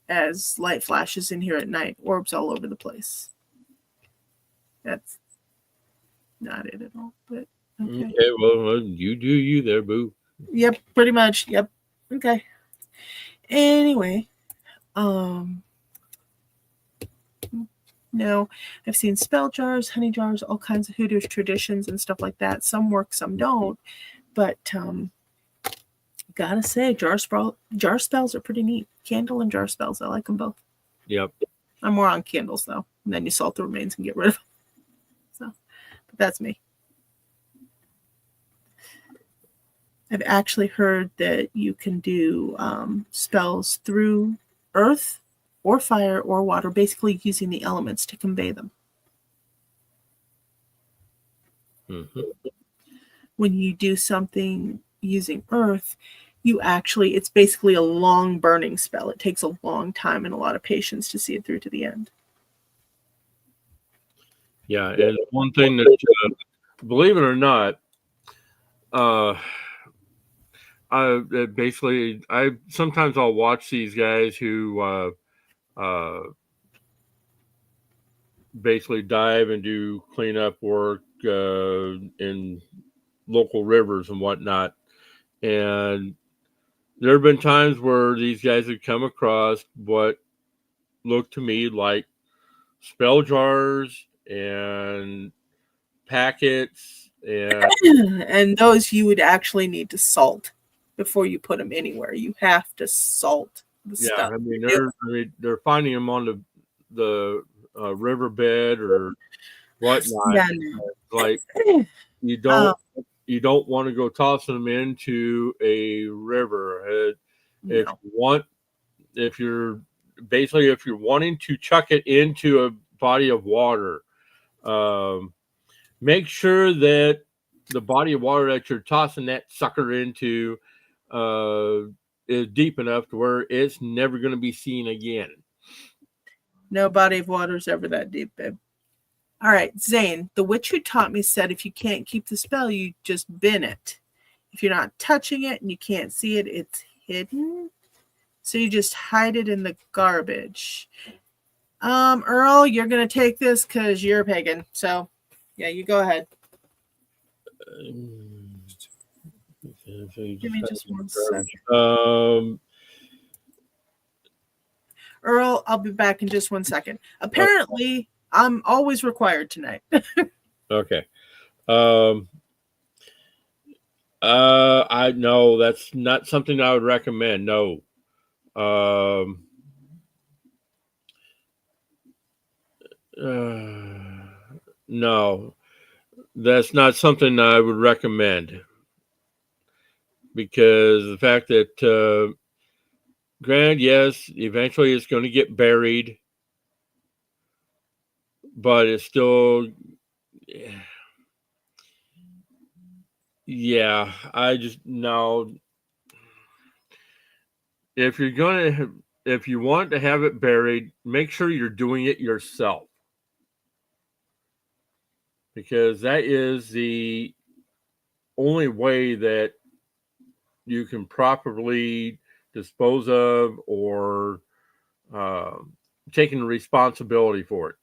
as light flashes in here at night, orbs all over the place. That's not it at all, but okay. Okay, well, you do you there, boo. Yep, pretty much. Yep. Okay. Anyway, no, I've seen spell jars, honey jars, all kinds of hoodoo traditions and stuff like that. Some work, some don't. But Gotta say, jar spells are pretty neat. Candle and jar spells, I like them both. Yep. I'm more on candles though, and then you salt the remains and get rid of them. So, but that's me. I've actually heard that you can do spells through earth or fire or water, basically using the elements to convey them. Mm-hmm. When you do something using earth, it's basically a long burning spell. It takes a long time and a lot of patience to see it through to the end. Yeah, and one thing that, believe it or not, I sometimes I'll watch these guys who basically dive and do cleanup work in local rivers and whatnot. And there have been times where these guys have come across what looked to me like spell jars and packets And those you would actually need to salt before you put them anywhere. You have to salt the stuff. I mean they're finding them on the riverbed or whatnot. Yeah, Like you don't want to go tossing them into a river. If no. you want, if you're wanting to chuck it into a body of water, make sure that the body of water that you're tossing that sucker into is deep enough to where it's never going to be seen again. No body of water is ever that deep, babe. All right, Zane, the witch who taught me said if you can't keep the spell, you just bin it. If you're not touching it and you can't see it, it's hidden. So you just hide it in the garbage. Earl, you're going to take this because you're a pagan. So, yeah, you go ahead. Give me just 1 second. Earl, I'll be back in just 1 second. Apparently, I'm always required tonight. Okay. I know that's not something I would recommend. No. No, that's not something I would recommend, because the fact that, granted, yes, eventually it's going to get buried, but it's still, yeah, I just, no. If you want to have it buried, make sure you're doing it yourself, because that is the only way that you can properly dispose of or taking responsibility for it.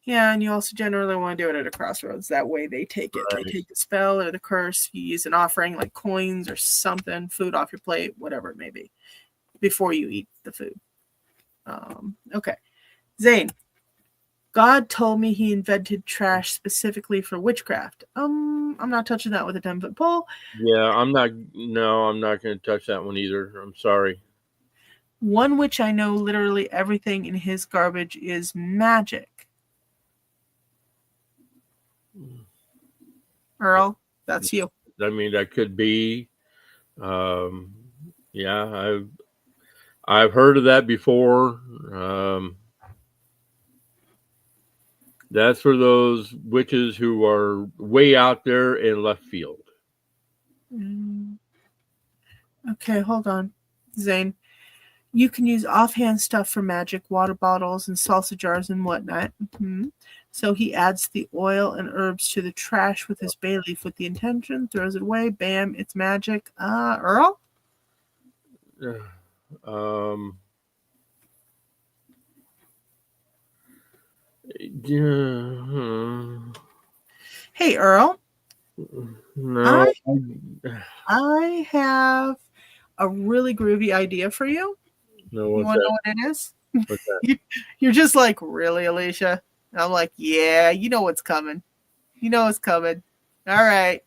Yeah, and you also generally want to do it at a crossroads. That way they take it. Right. They take the spell or the curse. You use an offering like coins or something, food off your plate, whatever it may be, before you eat the food. Okay. Zane, God told me he invented trash specifically for witchcraft. I'm not touching that with a 10-foot pole. Yeah, I'm not going to touch that one either. I'm sorry. One witch I know, literally everything in his garbage is magic. Earl, that's you. I mean, that could be. Yeah, I've heard of that before. That's for those witches who are way out there in left field. Okay, hold on, Zane. You can use offhand stuff for magic, water bottles and salsa jars and whatnot. Mm-hmm. So he adds the oil and herbs to the trash with his bay leaf with the intention, throws it away, bam, it's magic. Earl? Hey, Earl. No. I have a really groovy idea for you. No, you want to know what it is? What's that? You're just like, really, Alicia? And I'm like, yeah, you know what's coming. You know what's coming. All right.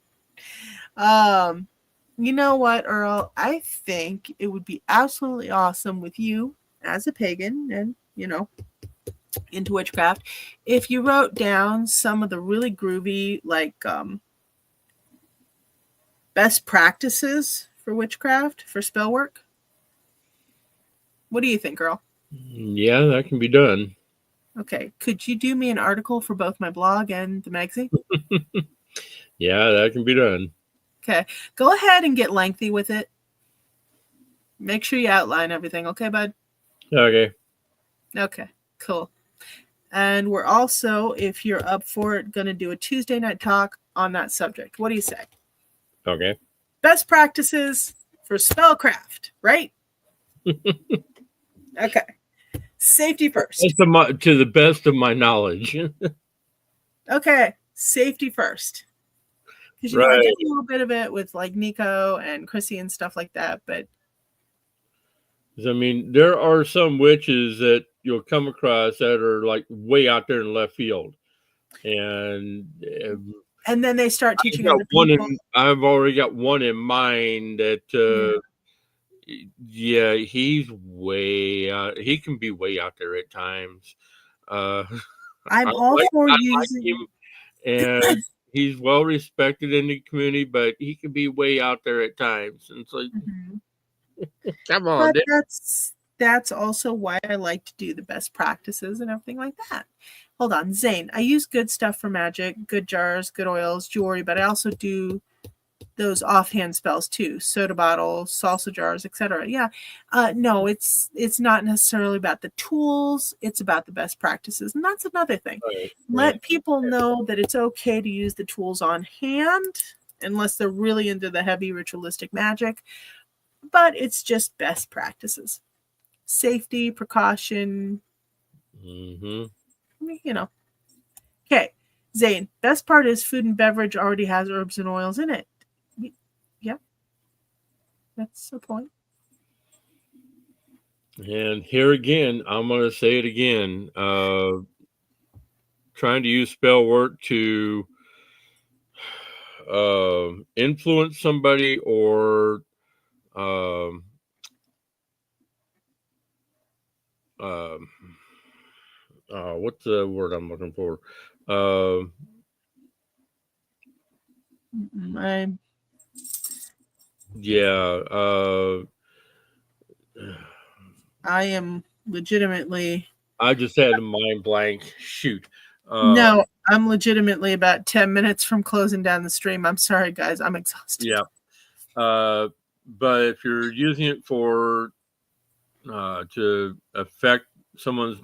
You know what, Earl? I think it would be absolutely awesome with you as a pagan and, into witchcraft if you wrote down some of the really groovy, like, best practices for witchcraft, for spell work. What do you think, Earl? Yeah, that can be done. Okay. Could you do me an article for both my blog and the magazine? Yeah, that can be done. Okay. Go ahead and get lengthy with it. Make sure you outline everything. Okay, bud? Okay. Okay. Cool. And we're also, if you're up for it, going to do a Tuesday night talk on that subject. What do you say? Okay. Best practices for spellcraft, right? Okay. Safety first. To the best of my knowledge. Okay. Safety first. Because, I Right. did a little bit of it with like Nico and Chrissy and stuff like that, but I mean, there are some witches that you'll come across that are like way out there in left field. And then they start teaching other people. I've already got one in mind that yeah, he's way out. He can be way out there at times. I'm all for using him, and he's well respected in the community, but he can be way out there at times. And it's like, come on, but that's also why I like to do the best practices and everything like that. Hold on, Zane. I use good stuff for magic, good jars, good oils, jewelry, but I also do those offhand spells too: soda bottles, salsa jars, etc. Yeah, no, it's not necessarily about the tools; it's about the best practices, and that's another thing. Right. Let people know that it's okay to use the tools on hand, unless they're really into the heavy ritualistic magic. But it's just best practices, safety, precaution. Okay, Zane. Best part is food and beverage already has herbs and oils in it. Yeah, that's the point. And here again, I'm going to say it again. Trying to use spell work to influence somebody or what's the word I'm looking for? I am legitimately. I just had a mind blank. Shoot. No, I'm legitimately about 10 minutes from closing down the stream. I'm sorry, guys. I'm exhausted. Yeah. But if you're using it for to affect someone's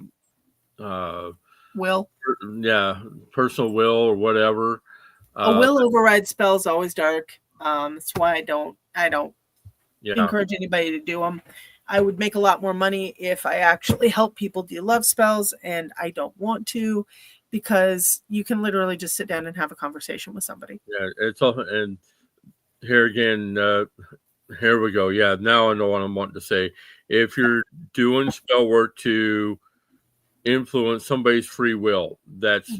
will, personal will or whatever, a will override spell is always dark. That's why I don't encourage anybody to do them. I would make a lot more money if I actually help people do love spells, and I don't want to, because you can literally just sit down and have a conversation with somebody. Yeah, it's all, and here again, here we go. Yeah, now I know what I'm wanting to say. If you're doing spell work to influence somebody's free will, that's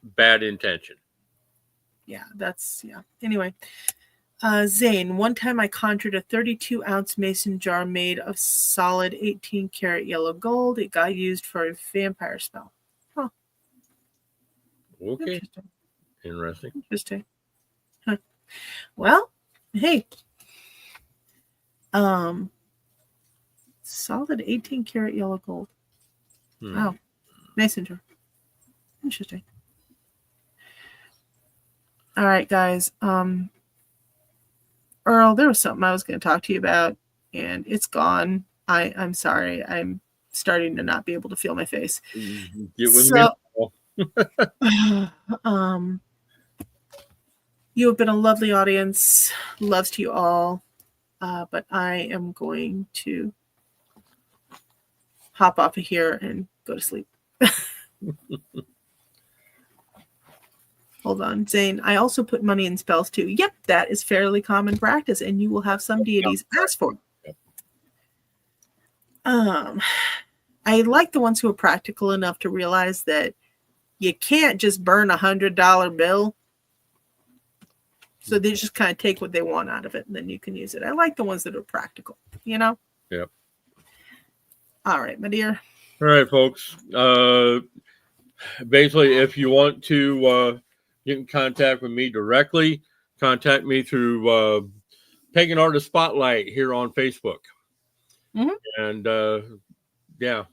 bad intention. Yeah, Anyway, Zane, one time I conjured a 32-ounce mason jar made of solid 18-karat yellow gold. It got used for a vampire spell. Huh. Okay. Interesting. Huh. Well, hey. Solid 18-karat yellow gold. Wow. Mason jar. Interesting. All right, guys. Earl, there was something I was going to talk to you about, and it's gone. I'm sorry. I'm starting to not be able to feel my face. Get with me. You have been a lovely audience. Loves to you all. But I am going to hop off of here and go to sleep. Hold on, Zane. I also put money in spells too. Yep, that is fairly common practice, and you will have some deities ask for it. I like the ones who are practical enough to realize that you can't just burn $100 bill. So they just kind of take what they want out of it, and then you can use it. I like the ones that are practical, you know? Yep. All right, my dear. All right, folks. Basically, if you want to get in contact with me directly, contact me through Pagan Artist Spotlight here on Facebook. And yeah.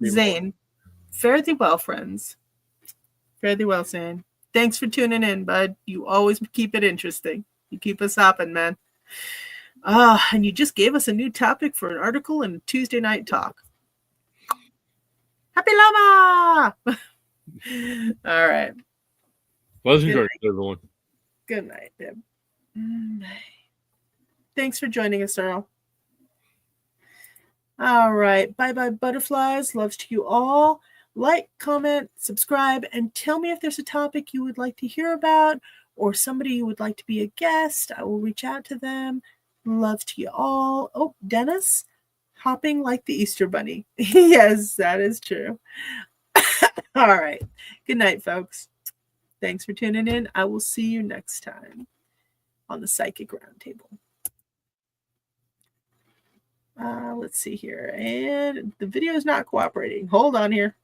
Zane, fare thee well, friends. Fare thee well, Zane. Thanks for tuning in, bud. You always keep it interesting. You keep us hopping, man. And you just gave us a new topic for an article and Tuesday night talk. Happy Llama! All right. Pleasant journey, everyone. Good night, Deb. Thanks for joining us, Earl. All right. Bye-bye, butterflies. Loves to you all. Like, comment, subscribe, and tell me if there's a topic you would like to hear about or somebody you would like to be a guest. I will reach out to them. Love to you all. Oh, Dennis, hopping like the Easter Bunny. Yes, that is true. All right. Good night, folks. Thanks for tuning in. I will see you next time on the Psychic Roundtable. Let's see here. And the video is not cooperating. Hold on here.